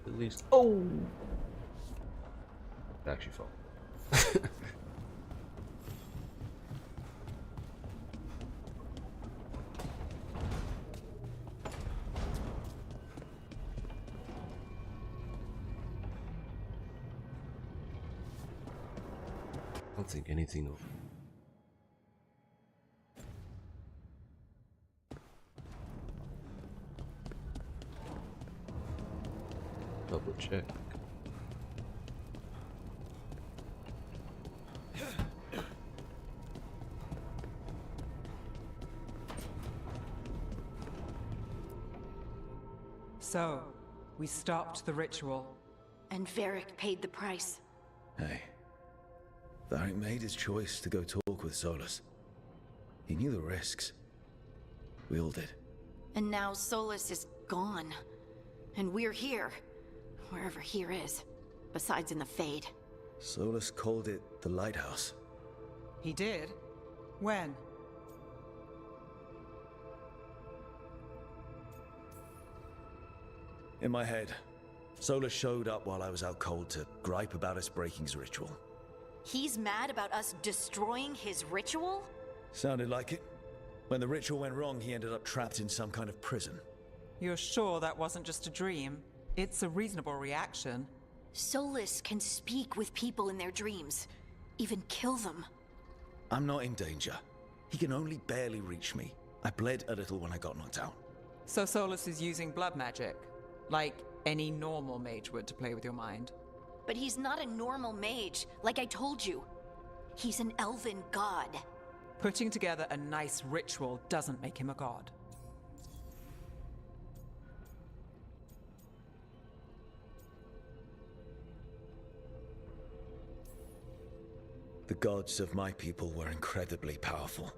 At least. Oh! It actually fell. don't think anything will. Double check. So, we stopped the ritual. And Varric paid the price. Hey. Varric made his choice to go talk with Solus. He knew the risks. We all did. And now Solus is gone. And we're here. Wherever here is. Besides in the Fade. Solus called it the Lighthouse. He did? When? In my head, Solus showed up while I was out cold to gripe about us breaking his ritual. He's mad about us destroying his ritual? Sounded like it. When the ritual went wrong, he ended up trapped in some kind of prison. You're sure that wasn't just a dream? It's a reasonable reaction. Solus can speak with people in their dreams. Even kill them. I'm not in danger. He can only barely reach me. I bled a little when I got knocked out. So Solus is using blood magic? Like any normal mage would to play with your mind? But he's not a normal mage, like I told you. He's an elven god. Putting together a nice ritual doesn't make him a god. The gods of my people were incredibly powerful.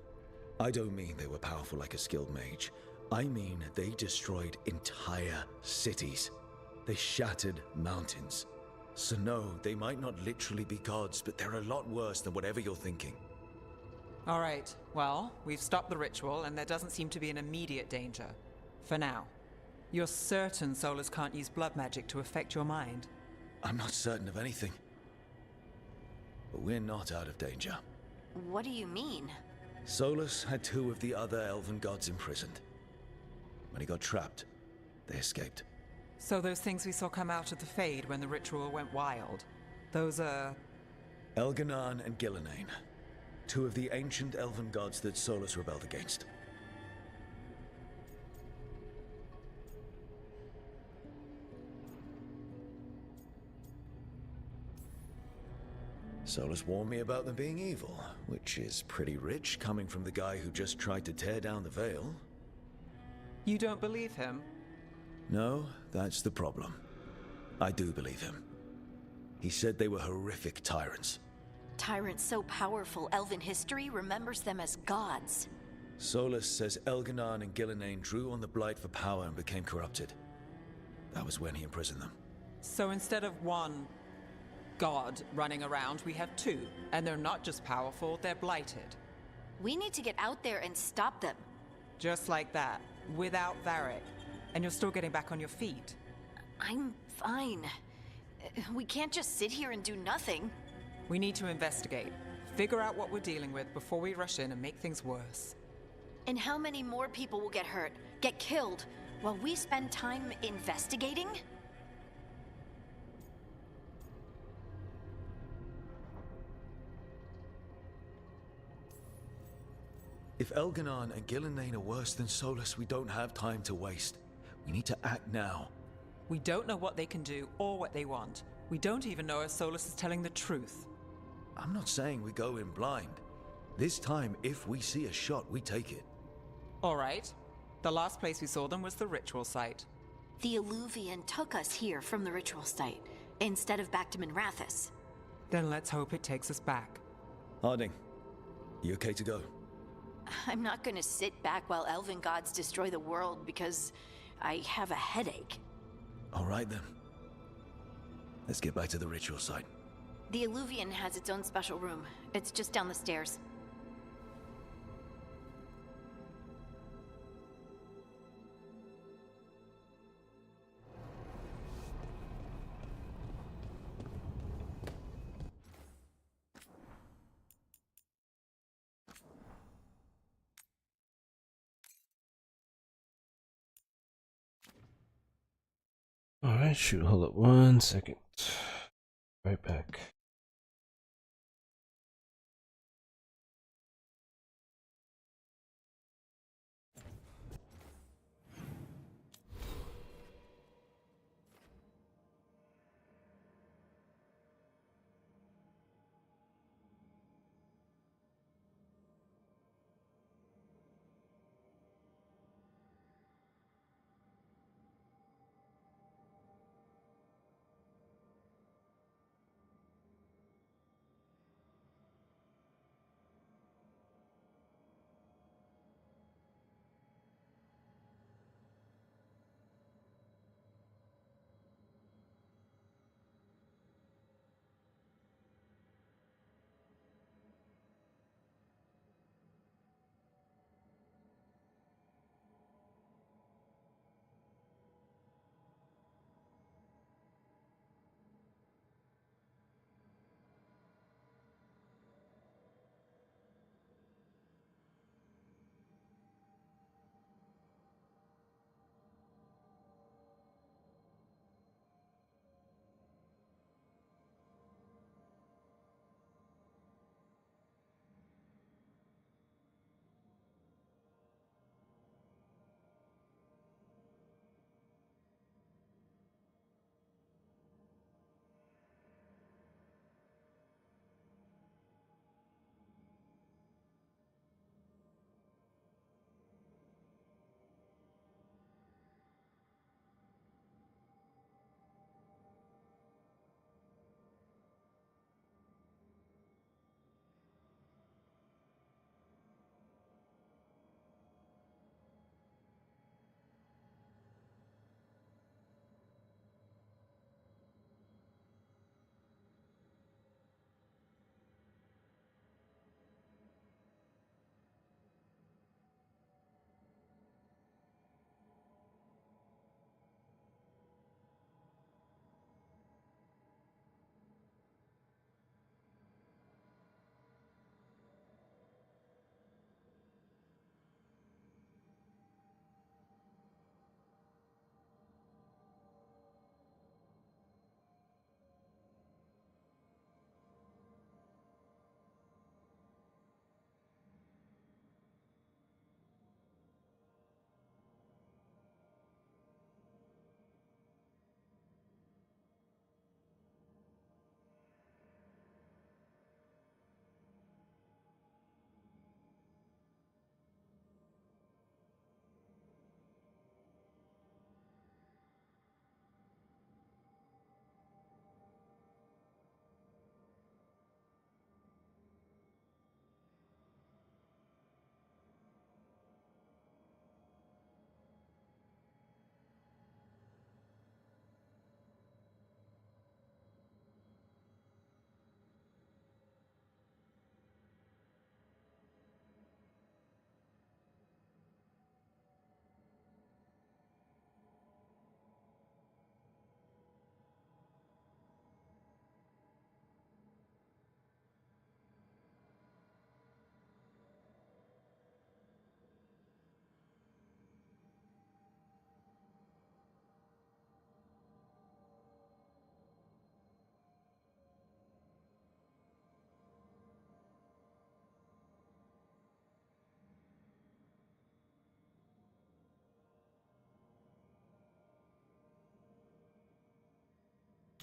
I don't mean they were powerful like a skilled mage. I mean they destroyed entire cities. They shattered mountains. So no, they might not literally be gods, but they're a lot worse than whatever you're thinking. All right, well, we've stopped the ritual and there doesn't seem to be an immediate danger. For now. You're certain Solus can't use blood magic to affect your mind? I'm not certain of anything. But we're not out of danger. What do you mean? Solus had 2 of the other elven gods imprisoned. When he got trapped, they escaped. So those things we saw come out of the Fade when the ritual went wild, those are... Elganan and Gillenane. 2 of the ancient elven gods that Solus rebelled against. Solus warned me about them being evil, which is pretty rich coming from the guy who just tried to tear down the veil. You don't believe him? No, that's the problem. I do believe him. He said they were horrific tyrants. Tyrants so powerful, elven history remembers them as gods. Solus says Elganan and Gillenane drew on the Blight for power and became corrupted. That was when he imprisoned them. So instead of one god running around, we have 2. And they're not just powerful, they're blighted. We need to get out there and stop them. Just like that, without Varric. And you're still getting back on your feet. I'm fine. We can't just sit here and do nothing. We need to investigate. Figure out what we're dealing with before we rush in and make things worse. And how many more people will get hurt, get killed, while we spend time investigating? If Elganan and Gillenane are worse than Solus, we don't have time to waste. We need to act now. We don't know what they can do or what they want. We don't even know if Solus is telling the truth. I'm not saying we go in blind. This time, if we see a shot, we take it. All right. The last place we saw them was the ritual site. The Illuvian took us here from the ritual site, instead of back to Minrathous. Then let's hope it takes us back. Harding, you okay to go? I'm not gonna sit back while elven gods destroy the world because I have a headache. All right then. Let's get back to the ritual site. The Illuvian has its own special room. It's just down the stairs. Alright, shoot, hold up 1 second. Right back.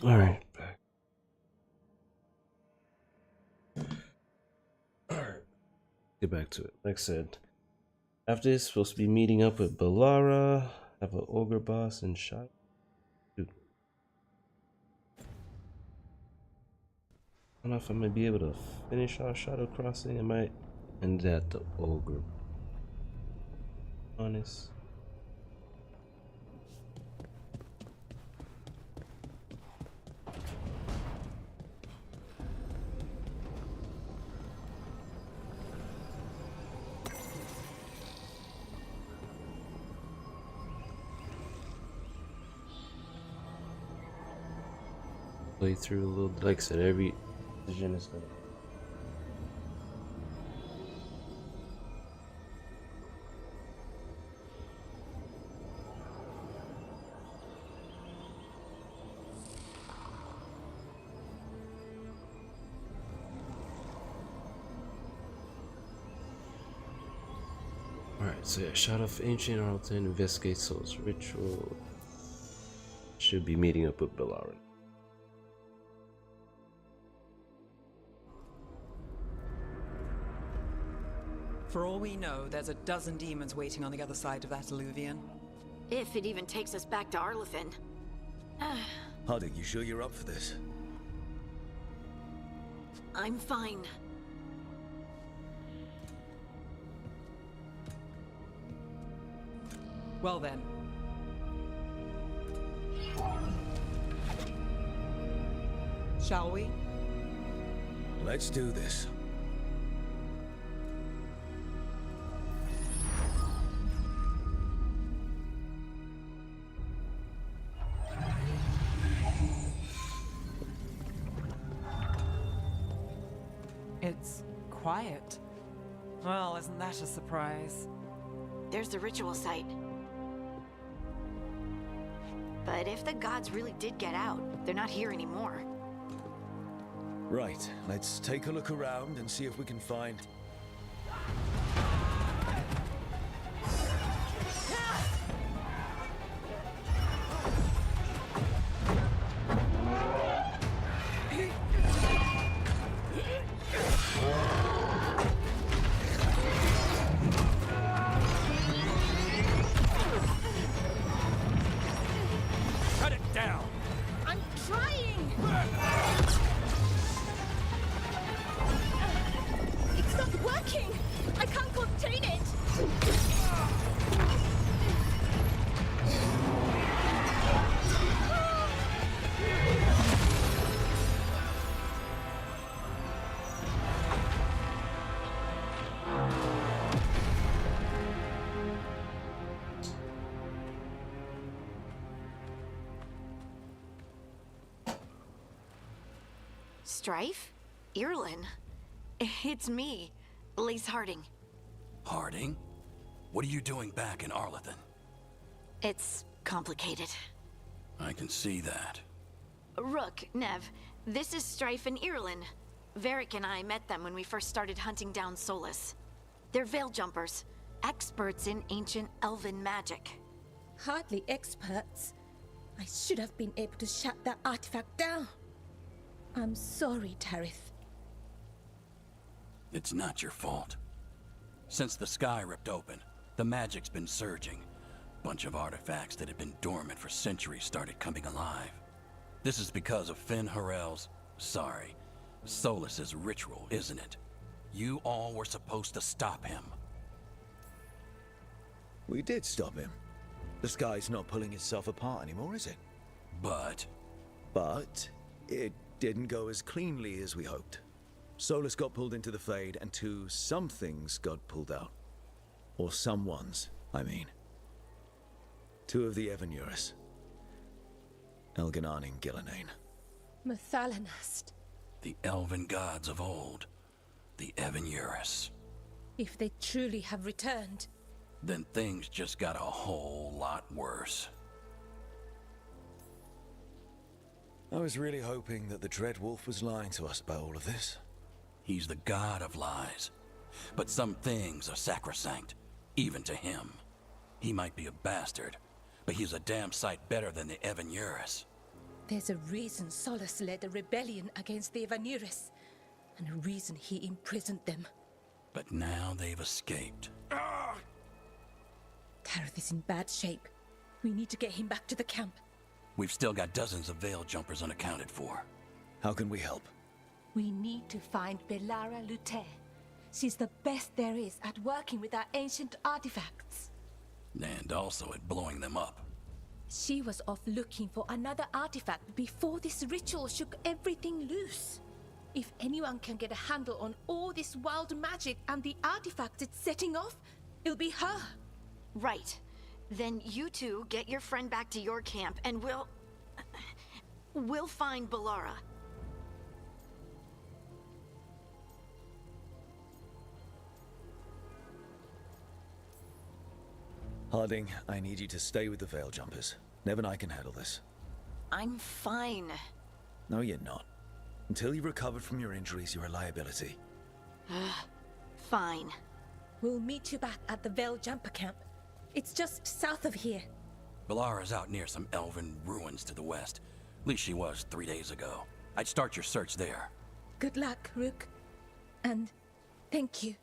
Alright, back. Alright. Get back to it. Like I said, after this, supposed to be meeting up with Bellara, have an Ogre boss and shot. Dude. I don't know if I'm gonna be able to finish our Shadow Crossing. I might end at the Ogre. Honest. Play through a little, like I said, every decision is gonna. Alright, so yeah, Shadow of Ancient Arlathan, investigate Soul's ritual. Should be meeting up with Bellara. For all we know, there's a dozen demons waiting on the other side of that alluvion. If it even takes us back to Arlathan. Hardy, you sure you're up for this? I'm fine. Well then. Shall we? Let's do this. It's quiet. Well, isn't that a surprise? There's the ritual site. But if the gods really did get out, they're not here anymore. Right, let's take a look around and see if we can find... Strife? Irlin? It's me, Lace Harding. Harding? What are you doing back in Arlathan? It's complicated. I can see that. Rook, Neve, this is Strife and Irlin. Varric and I met them when we first started hunting down Solus. They're veil jumpers, experts in ancient elven magic. Hardly experts. I should have been able to shut that artifact down. I'm sorry, Tarith. It's not your fault. Since the sky ripped open, the magic's been surging. Bunch of artifacts that had been dormant for centuries started coming alive. This is because of Finn Harel's, Solus's ritual, isn't it? You all were supposed to stop him. We did stop him. The sky's not pulling itself apart anymore, is it? But it didn't go as cleanly as we hoped. Solus got pulled into the Fade, and some things got pulled out. Or someone's, I mean. Two of the Evenurus. Elganan and Gillenane. Mathalanast. the elven gods of old, the Evenurus. If they truly have returned, Then things just got a whole lot worse. I was really hoping that the Dread Wolf was lying to us about all of this. He's the god of lies. But some things are sacrosanct, even to him. He might be a bastard, but he's a damn sight better than the Evenurus. There's a reason Solus led a rebellion against the Evanuris, and a reason he imprisoned them. But now they've escaped. Tareth is in bad shape. We need to get him back to the camp. We've still got dozens of Veil Jumpers unaccounted for. How can we help? We need to find Bellara Love. She's the best there is at working with our ancient artifacts. And also at blowing them up. She was off looking for another artifact before this ritual shook everything loose. If anyone can get a handle on all this wild magic and the artifacts it's setting off, it'll be her. Right. Then you two get your friend back to your camp and we'll find Bellara. Harding, I need you to stay with the Veil Jumpers. Neve and I can handle this. I'm fine. No, you're not. Until you've recovered from your injuries, you're a liability. Fine. We'll meet you back at the Veil Jumper camp. It's just south of here. Bellara's out near some elven ruins to the west. At least she was 3 days ago. I'd start your search there. Good luck, Rook. And thank you.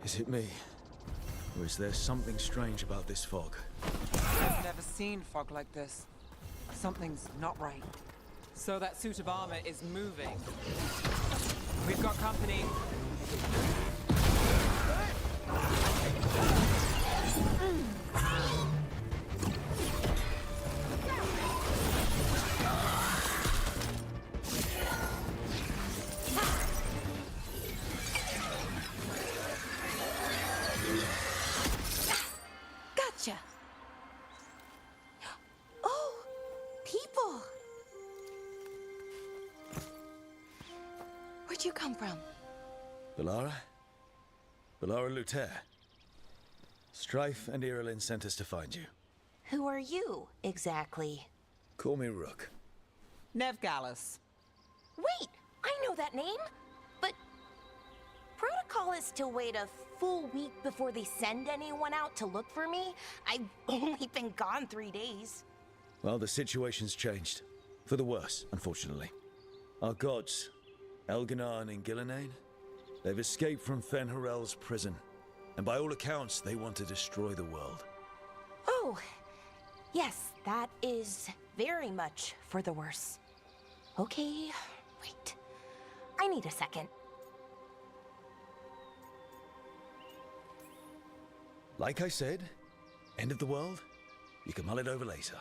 Is it me? Or is there something strange about this fog? I've never seen fog like this. Something's not right. So that suit of armor is moving. We've got company. Gotcha. Oh, people. Where'd you come from? Bellara? Bellara Love. Strife and Irilin sent us to find you. Who are you, exactly? Call me Rook. Neve Gallus. Wait, I know that name. But protocol is to wait a full week before they send anyone out to look for me. I've only been gone 3 days. Well, the situation's changed. For the worse, unfortunately. Our gods, Elganar and Gillinane, they've escaped from Fen'Harel's prison. And by all accounts, they want to destroy the world. Oh, yes, that is very much for the worse. Okay, wait. I need a second. Like I said, end of the world? You can mull it over later.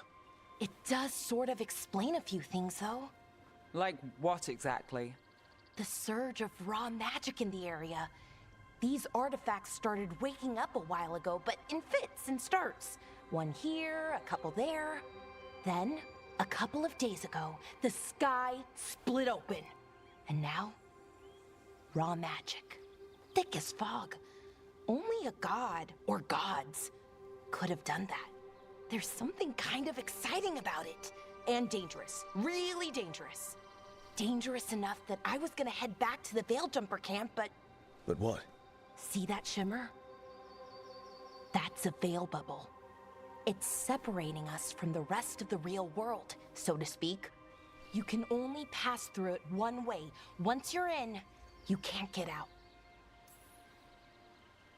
It does sort of explain a few things, though. Like what exactly? The surge of raw magic in the area. These artifacts started waking up a while ago, but in fits and starts. One here, a couple there. Then, a couple of days ago, the sky split open. And now, raw magic. Thick as fog. Only a god, or gods, could have done that. There's something kind of exciting about it. And dangerous. Really dangerous. Dangerous enough that I was gonna head back to the Veil Jumper camp, but... But what? See that shimmer? That's a veil bubble. It's separating us from the rest of the real world, so to speak. You can only pass through it one way. Once you're in, you can't get out.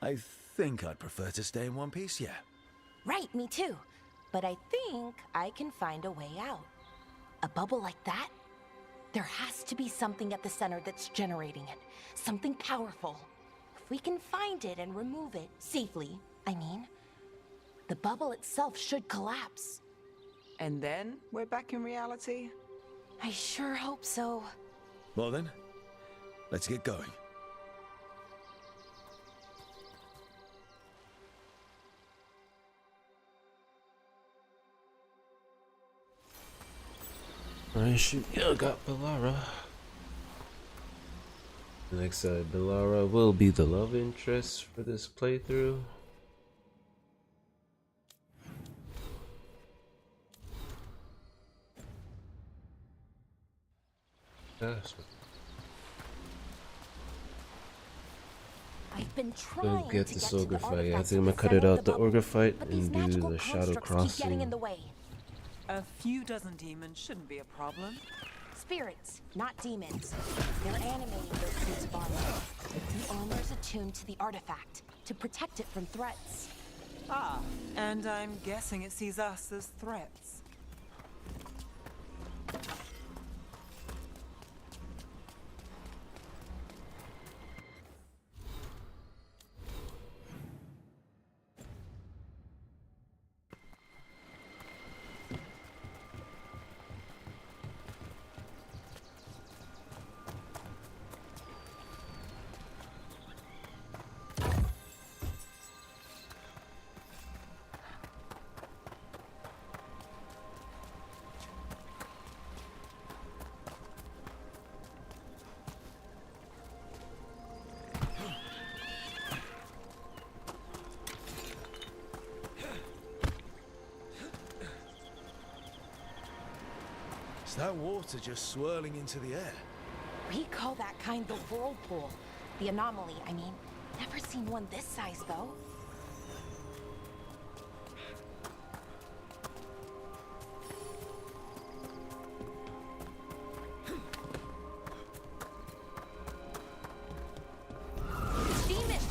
I think I'd prefer to stay in one piece, yeah. Right, me too. But I think I can find a way out. A bubble like that? There has to be something at the center that's generating it. Something powerful. If we can find it and remove it, safely, I mean, the bubble itself should collapse. And then we're back in reality? I sure hope so. Well then, let's get going. I should. Yeah, got Bellara. Next, Bellara will be the love interest for this playthrough. I've been trying Don't get to this get to Ogre the fight. I artifacts think I'm gonna at the cut it center of out the the bubble, Ogre fight but and these do magical the shadow constructs keep getting in crossing. the way. A few dozen demons shouldn't be a problem. Spirits, not demons. They're animating those suits of armor. The armor's attuned to the artifact to protect it from threats. Ah, and I'm guessing it sees us as threats. Is that water just swirling into the air? We call that kind the whirlpool. The anomaly, I mean. Never seen one this size, though. Demons!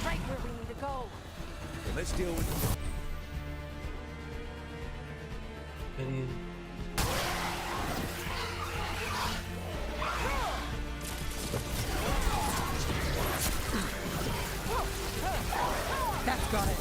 Right where we need to go. Well, let's deal with them. That's got it.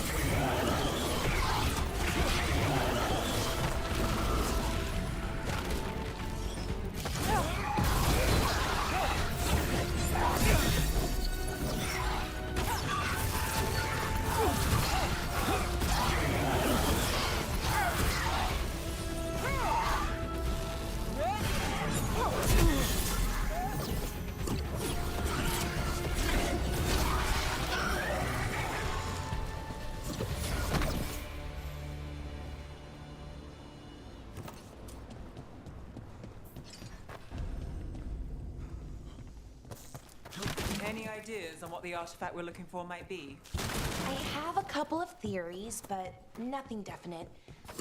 Any ideas on what the artifact we're looking for might be? I have a couple of theories, but nothing definite.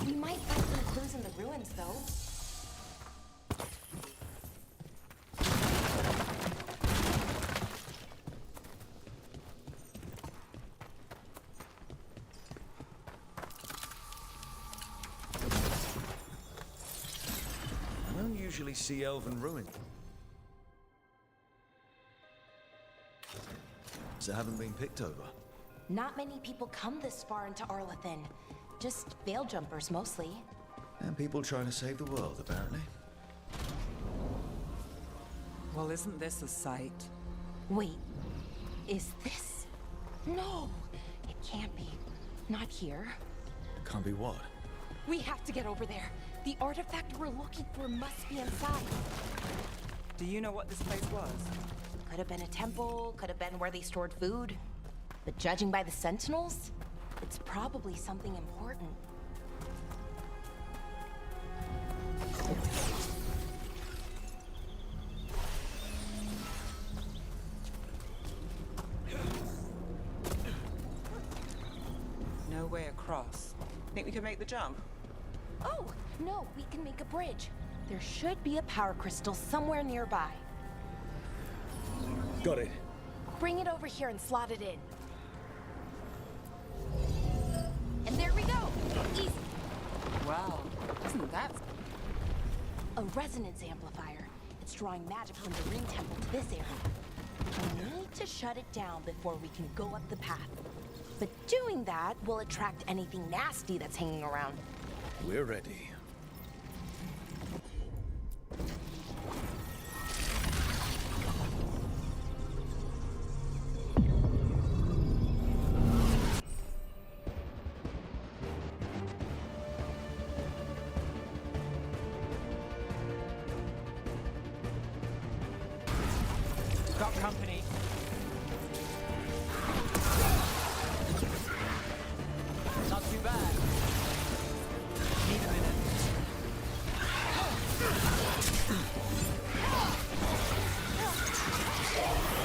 We might find some clues in the ruins, though. I don't usually see elven ruins. That haven't been picked over. Not many people come this far into Arlathan. Just veil jumpers, mostly. And people trying to save the world, apparently. Well, isn't this a sight? Wait, is this? No, it can't be. Not here. Can't be what? We have to get over there. The artifact we're looking for must be inside. Do you know what this place was? Could have been a temple, could have been where they stored food. But judging by the sentinels, it's probably something important. No way across. Think we could make the jump? Oh, no, we can make a bridge. There should be a power crystal somewhere nearby. Got it. Bring it over here and slot it in. And there we go! Easy! Wow, isn't that... A resonance amplifier. It's drawing magic from the ring temple to this area. We need to shut it down before we can go up the path. But doing that will attract anything nasty that's hanging around. We're ready. Got company. Not too bad. Need a minute.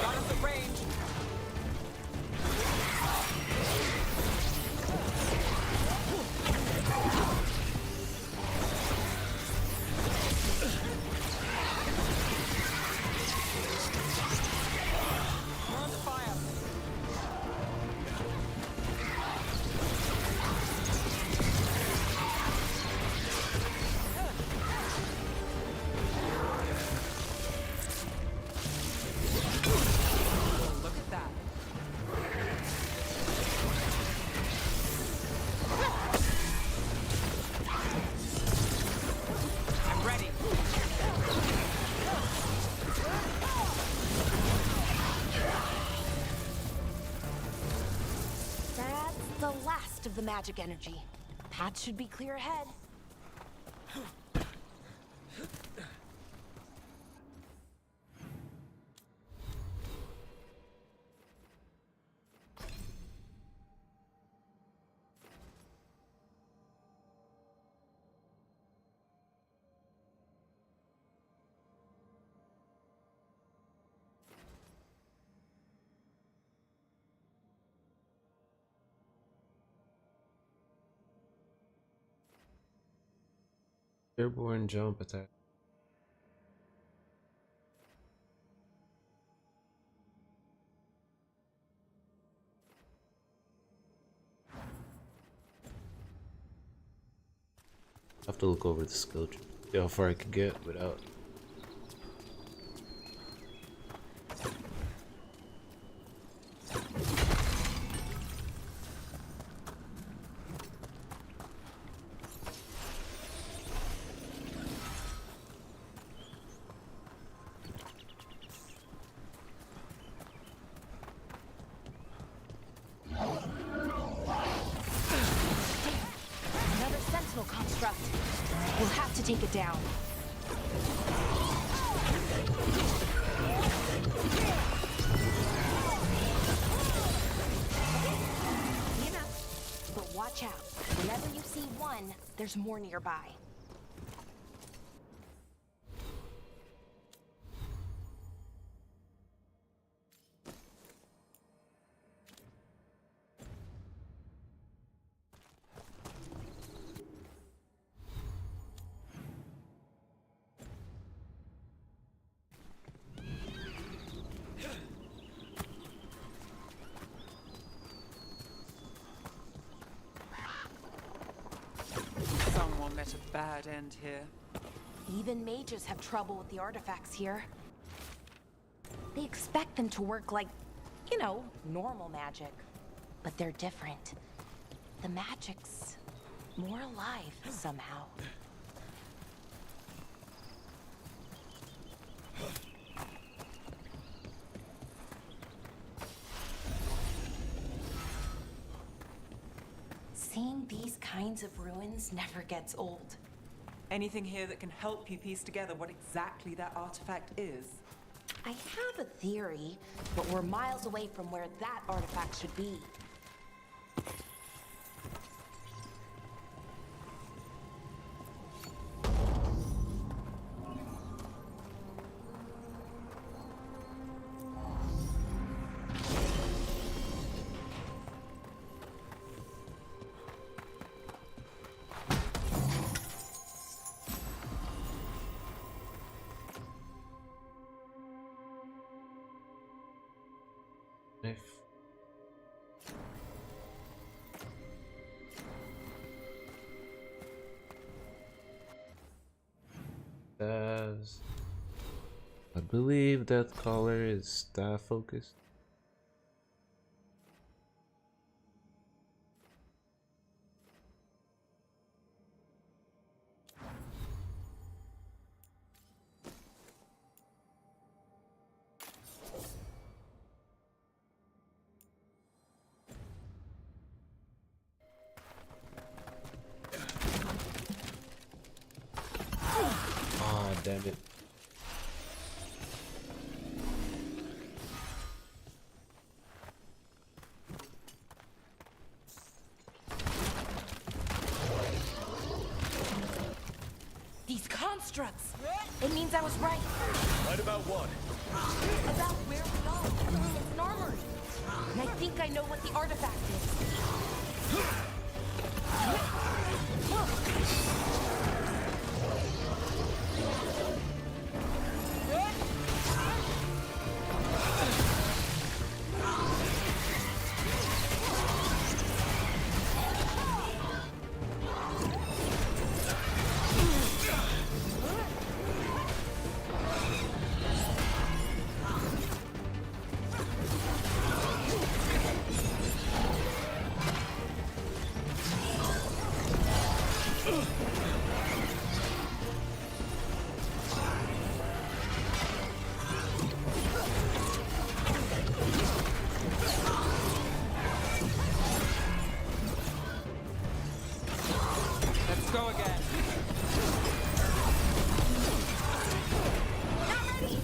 Got us at range. We're on the fire. Look at that. I'm ready. That's the last of the magic energy. Path should be clear ahead. Airborne jump attack. I have to look over the skill tree. See how far I could get without. Another sentinel construct. We'll have to take it down. Enough. But watch out. Whenever you see one, there's more nearby. Someone met a bad end here. Even mages have trouble with the artifacts here. They expect them to work like, you know, normal magic. But they're different. The magic's more alive somehow. Seeing these kinds of ruins never gets old. Anything here that can help you piece together what exactly that artifact is? I have a theory, but we're miles away from where that artifact should be. Knife. I believe that collar is staff focused. Ah, damn it. constructs. It means I was right. Right about what? About where we go. It's an armory. And I think I know what the artifact is. Let's go again. Not ready!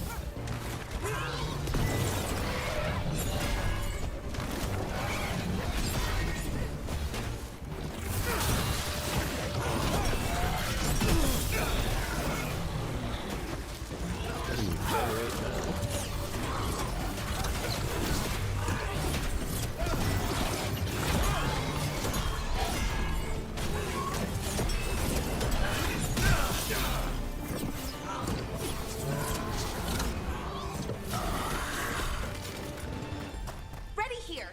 Ready here!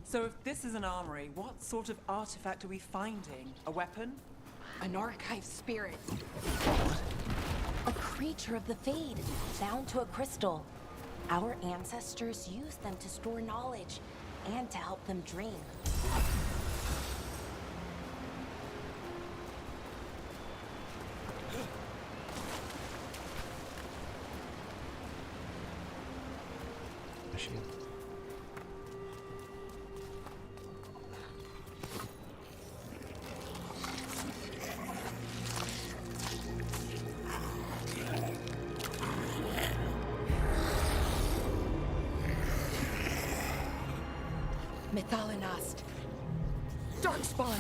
So if this is an armory, what sort of artifact are we finding? A weapon? An archive spirit. A creature of the Fade, bound to a crystal. Our ancestors used them to store knowledge and to help them dream. Methalinast. Darkspawn.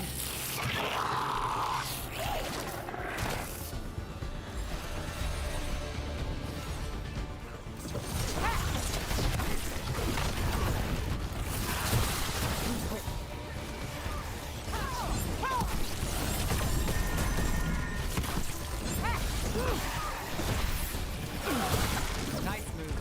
Nice move.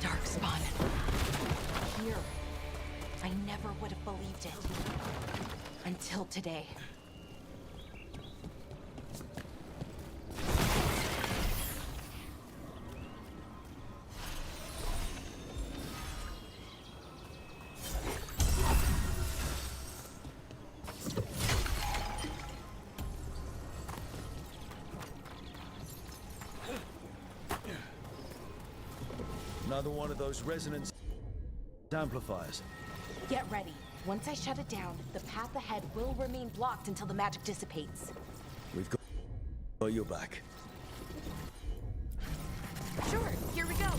Darkspawn. Here. I never would have believed it. Until today. Another one of those resonance amplifiers. Get ready. Once I shut it down, the path ahead will remain blocked until the magic dissipates. We've got your back. Sure, here we go.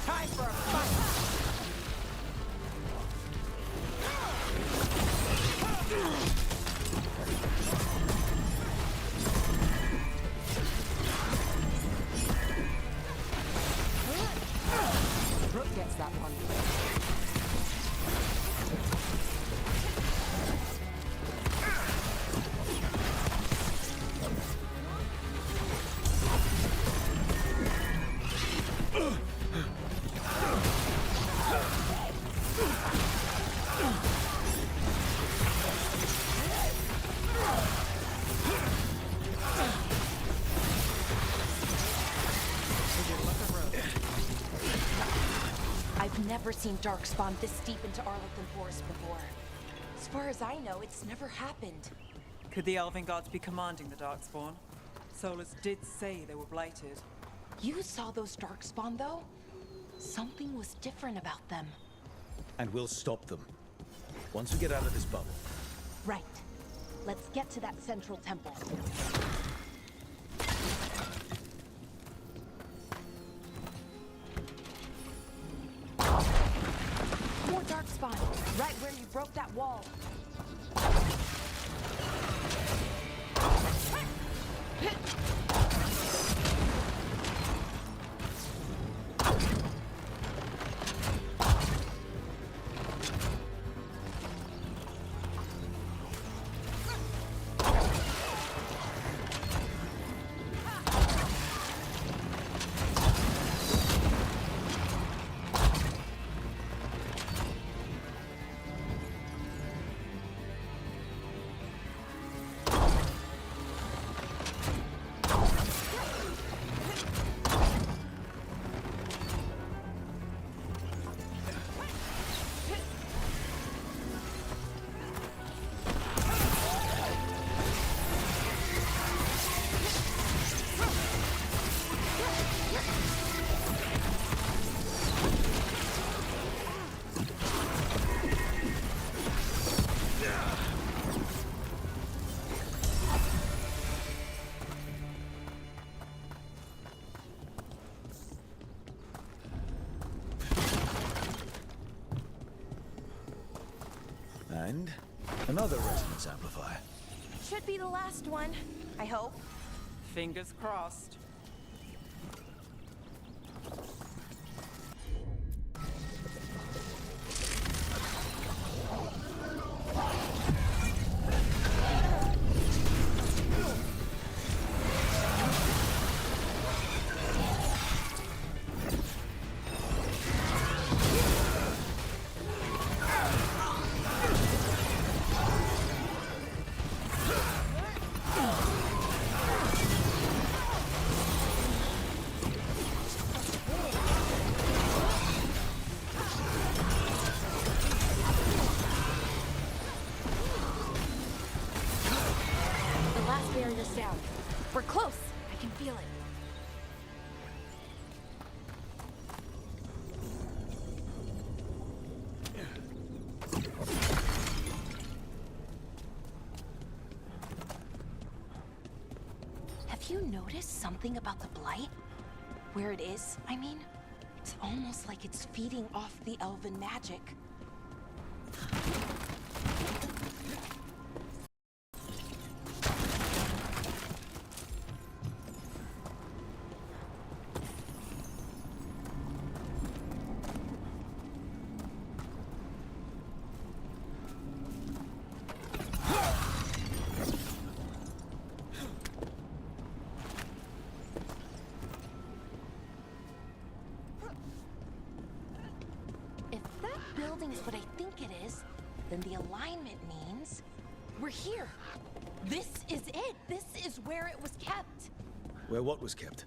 Time for a fight! Brooke gets that one. never seen Darkspawn this deep into Arlathan Forest before. As far as I know, it's never happened. Could the Elven Gods be commanding the Darkspawn? Solus did say they were blighted. You saw those Darkspawn, though? Something was different about them. And we'll stop them. Once we get out of this bubble. Right. Let's get to that central temple. More Darkspawn, right where you broke that wall. And another resonance amplifier. Should be the last one, I hope. Fingers crossed. We're close. I can feel it. Have you noticed something about the Blight? Where it is, I mean? It's almost like it's feeding off the Elven magic. Building's what I think it is, then the alignment means we're here. This is it. This is where it was kept. Where what was kept?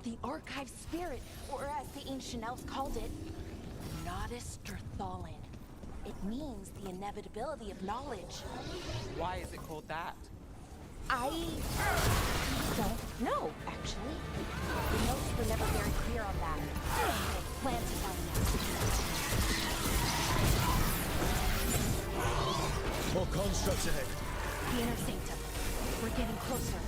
The archive spirit, or as the ancient elves called it, Nodis Drathalin. It means the inevitability of knowledge. Why is it called that? I don't know, actually. The notes were never very clear on that. I plan to find out. More constructs ahead. The inner sanctum. We're getting closer.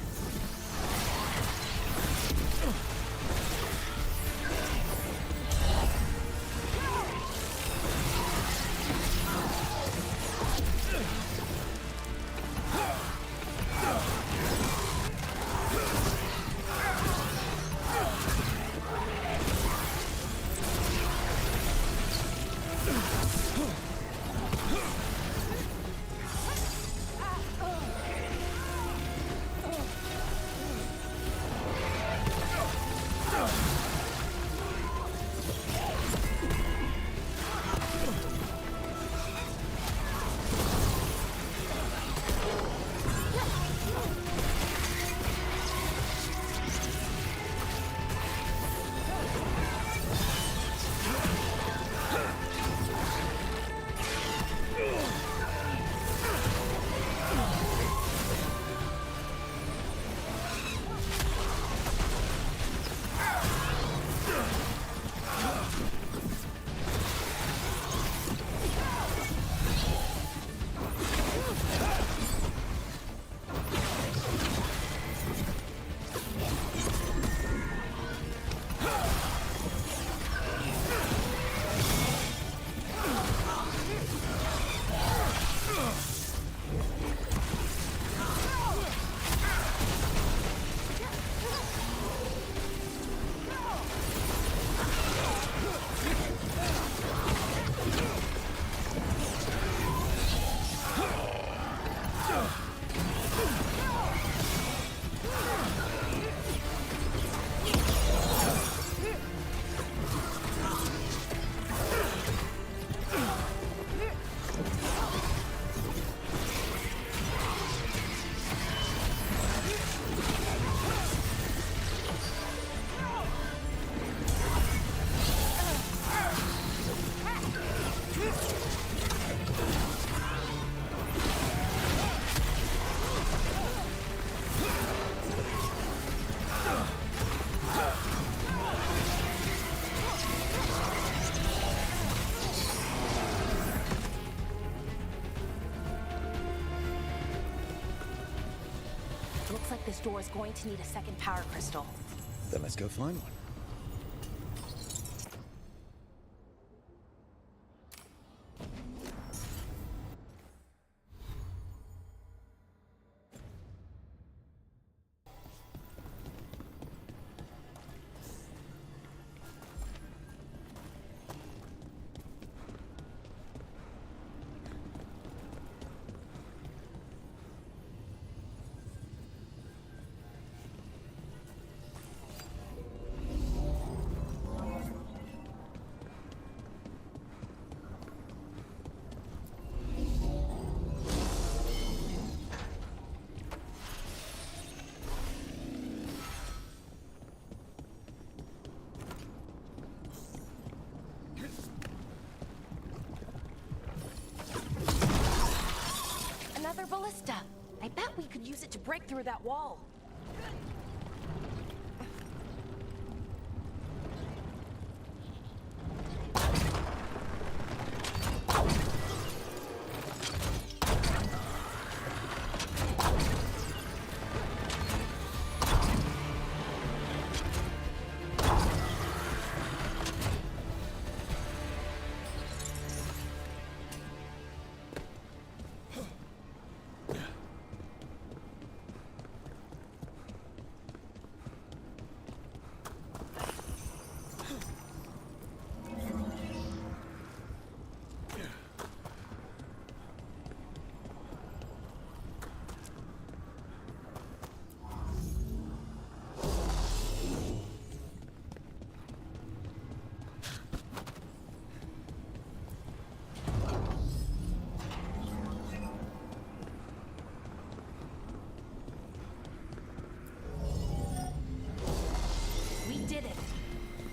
like this door is going to need a second power crystal. Then let's go find one. Another ballista. I bet we could use it to break through that wall.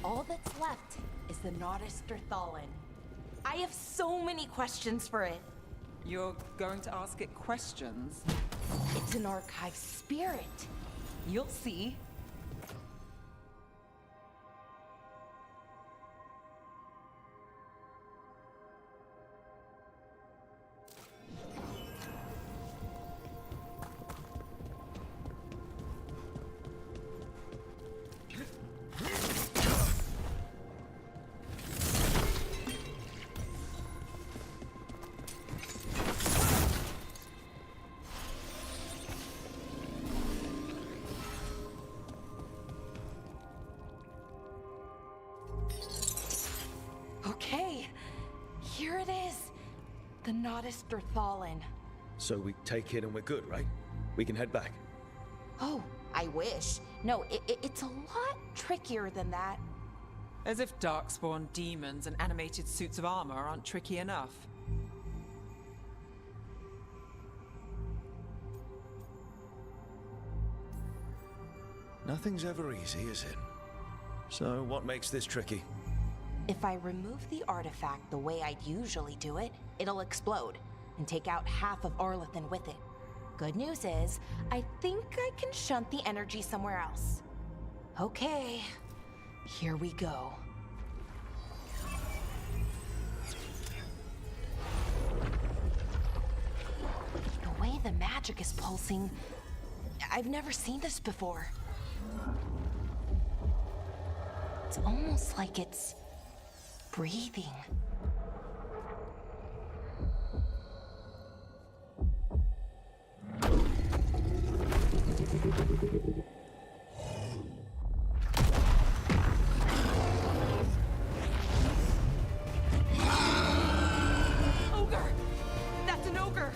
All that's left is the Nodister Thallen. I have so many questions for it. You're going to ask it questions? It's an archive spirit. You'll see. Okay, here it is. The Nodister Thallen. So we take it and we're good, right? We can head back. Oh, I wish. No, it's a lot trickier than that. As if darkspawn demons and animated suits of armor aren't tricky enough. Nothing's ever easy, is it? So what makes this tricky? If I remove the artifact the way I'd usually do it, it'll explode and take out half of Arlathan with it. Good news is, I think I can shunt the energy somewhere else. Okay, here we go. The way the magic is pulsing, I've never seen this before. It's almost like it's breathing. Ogre! That's an ogre!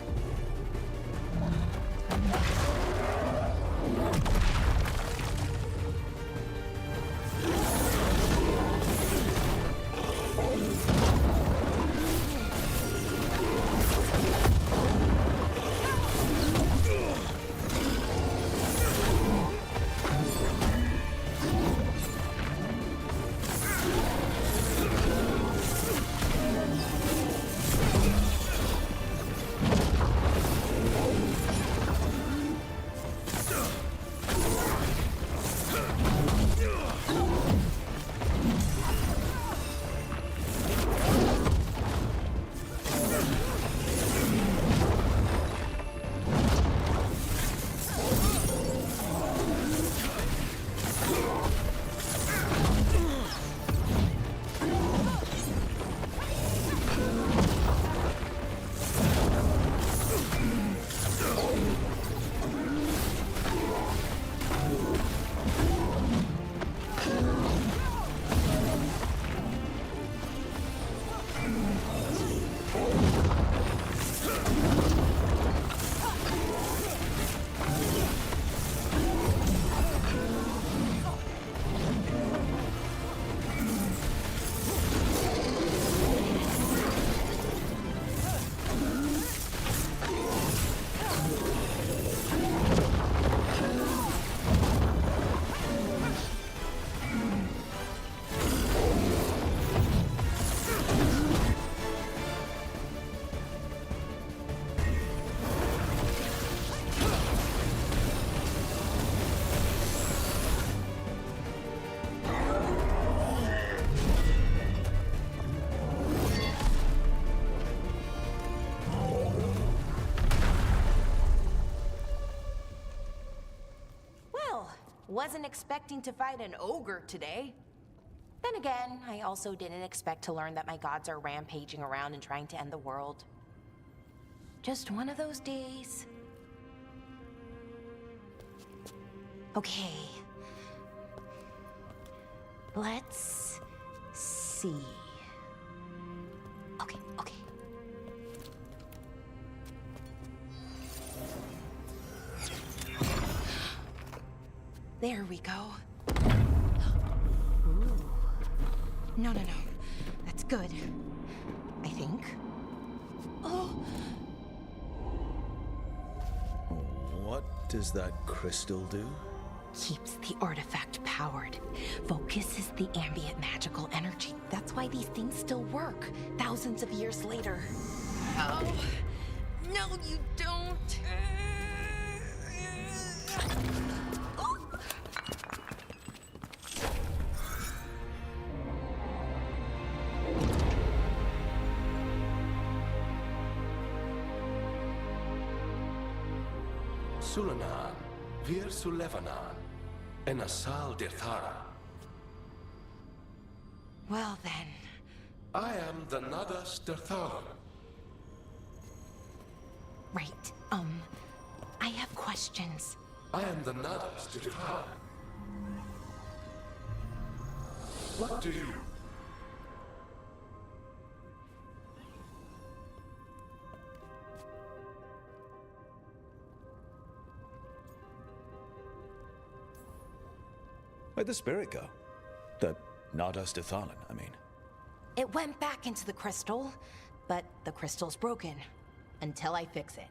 Wasn't expecting to fight an ogre today. Then again, I also didn't expect to learn that my gods are rampaging around and trying to end the world. Just one of those days. Okay. Let's see. Okay. There we go. Ooh. No. That's good. I think. Oh! What does that crystal do? Keeps the artifact powered. Focuses the ambient magical energy. That's why these things still work, thousands of years later. Oh! No, you don't! Sulanan, Vir Sulevanan, and Asal Dirthara. Well then. I am the Nadas Dirtharan. Right. I have questions. I am the Nadas Dirtharan. What do you? Where'd the spirit go? The Nadas Dithalan, I mean. It went back into the crystal, but the crystal's broken. Until I fix it.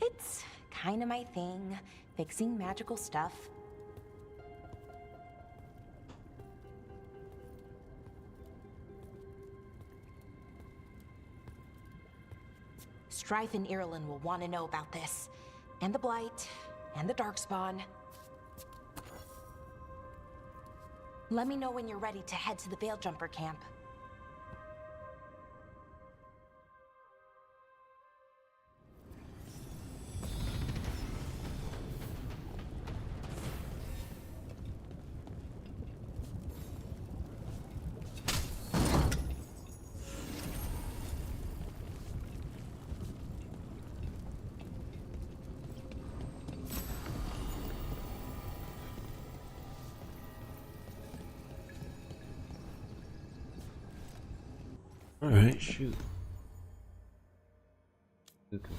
It's kinda my thing, fixing magical stuff. Strife and Ireland will want to know about this. And the Blight, and the Darkspawn. Let me know when you're ready to head to the Veil Jumper camp. Alright, shoot. Okay.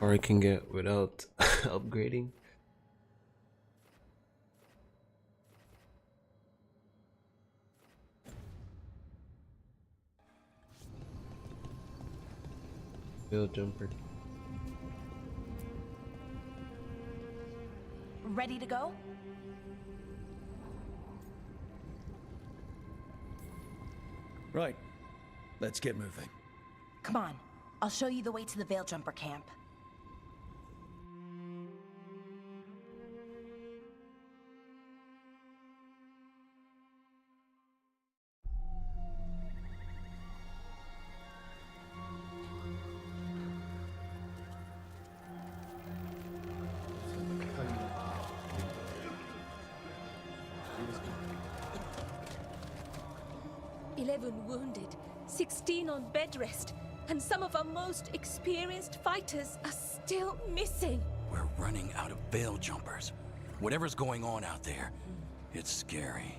Or I can get without upgrading. Veil Jumper. Ready to go? Right. Let's get moving. Come on. I'll show you the way to the Veil Jumper camp. Wounded, 16 on bed rest, and some of our most experienced fighters are still missing. We're running out of Veil Jumpers. Whatever's going on out there, it's scary.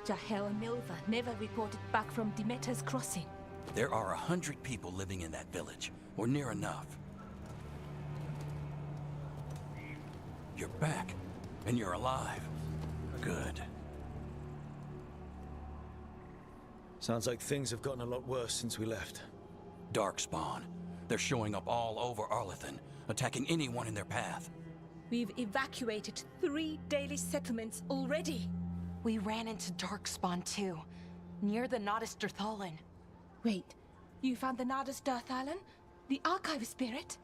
Jahel and Milva never reported back from Demeter's crossing. There are 100 people living in that village, or near enough. You're back, and you're alive. Good. Sounds like things have gotten a lot worse since we left. Darkspawn. They're showing up all over Arlathan, attacking anyone in their path. We've evacuated 3 daily settlements already. We ran into Darkspawn too, near the Nodus Dirthalan. Wait, you found the Nodus Dirthalan? The archive spirit?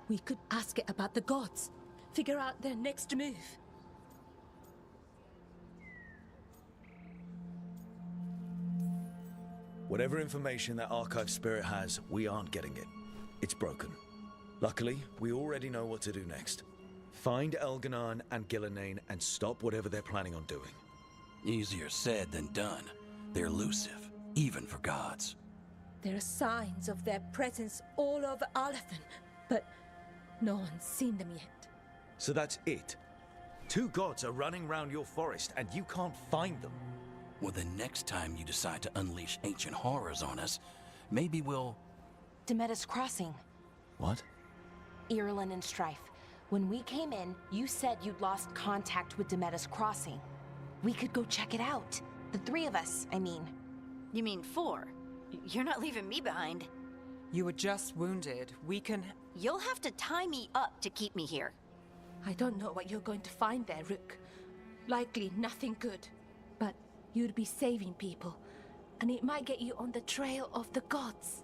We could ask it about the gods. Figure out their next move. Whatever information that archive spirit has, we aren't getting it. It's broken. Luckily, we already know what to do next. Find Elganon and Gillenane and stop whatever they're planning on doing. Easier said than done. They're elusive, even for gods. There are signs of their presence all over Arlathan, but no one's seen them yet. So that's it? 2 gods are running around your forest and you can't find them? Well, the next time you decide to unleash ancient horrors on us, maybe we'll... Demetus Crossing. What? Irlin and Strife. When we came in, you said you'd lost contact with Demetus Crossing. We could go check it out. The 3 of us, I mean. You mean 4? You're not leaving me behind. You were just wounded. We can... You'll have to tie me up to keep me here. I don't know what you're going to find there, Rook. Likely nothing good. But you'd be saving people, and it might get you on the trail of the gods.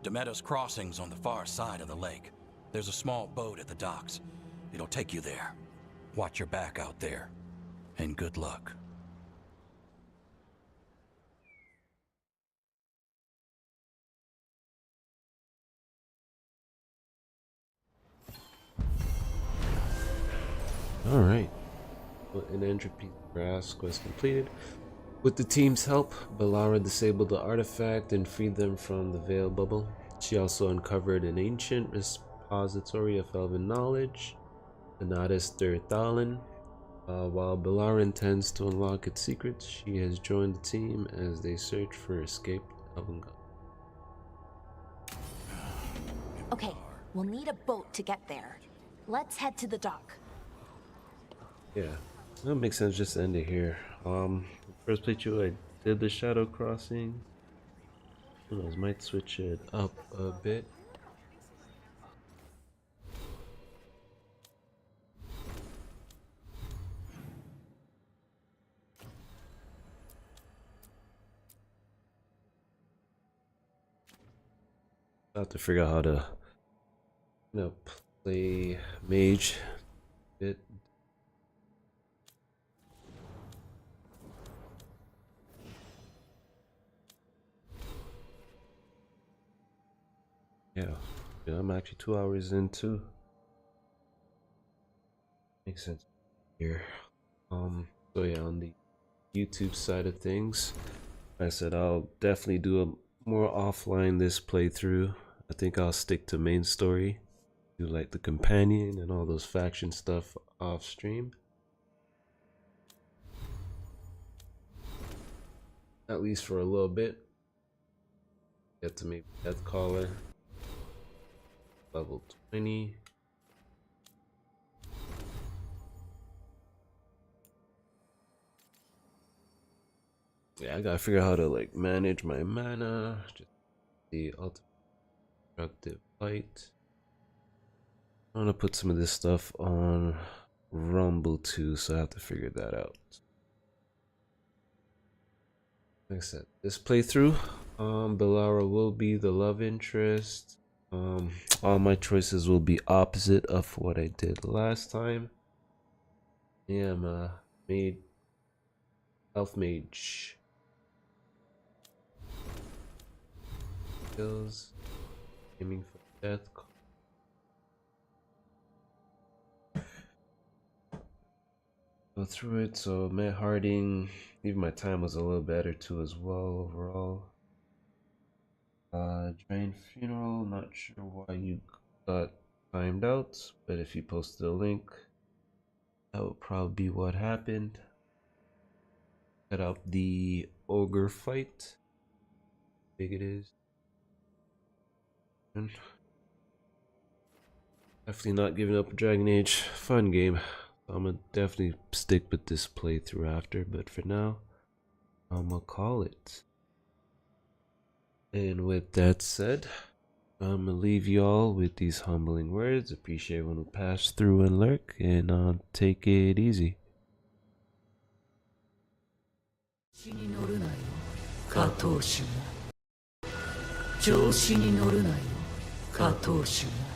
Demetus Crossing's on the far side of the lake. There's a small boat at the docks. It'll take you there. Watch your back out there. And good luck. Alright. An entropy grass quest completed. With the team's help, Bellara disabled the artifact and freed them from the Veil Bubble. She also uncovered an ancient repository of elven knowledge, the Nodus Dirthalan. While Bellara intends to unlock its secrets, she has joined the team as they search for escaped elven gods. Okay, we'll need a boat to get there. Let's head to the dock. Yeah, that makes sense. Just to end it here. First playthrough, I did the Shadow Crossing. Who knows? Might switch it up a bit. I have to figure out how to, play mage a bit. Yeah, I'm actually 2 hours into. Makes sense here. So yeah, on the YouTube side of things, like I said, I'll definitely do a more offline this playthrough. I think I'll stick to main story, do like the companion and all those faction stuff off stream. At least for a little bit. Get to maybe Death Caller. Level 20. Yeah, I gotta figure out how to like manage my mana. Just the ultimate destructive light. I want to put some of this stuff on Rumble too, so I have to figure that out. Like I said, this playthrough, Bellara will be the love interest. All my choices will be opposite of what I did last time. Yeah, I'm a elf mage. Skills, aiming for death. Go through it. So Matt Harding, even my time was a little better too as well overall. Drain Funeral, not sure why you got timed out, but if you posted a link, that would probably be what happened. Set up the Ogre fight. Big it is. And definitely not giving up Dragon Age. Fun game. I'm gonna definitely stick with this playthrough after, but for now, I'm gonna call it. And with that said, I'm gonna leave y'all with these humbling words. Appreciate everyone who passed through and lurk, and take it easy. 調子に乗るなよ、加藤主が。調子に乗るなよ、加藤主が。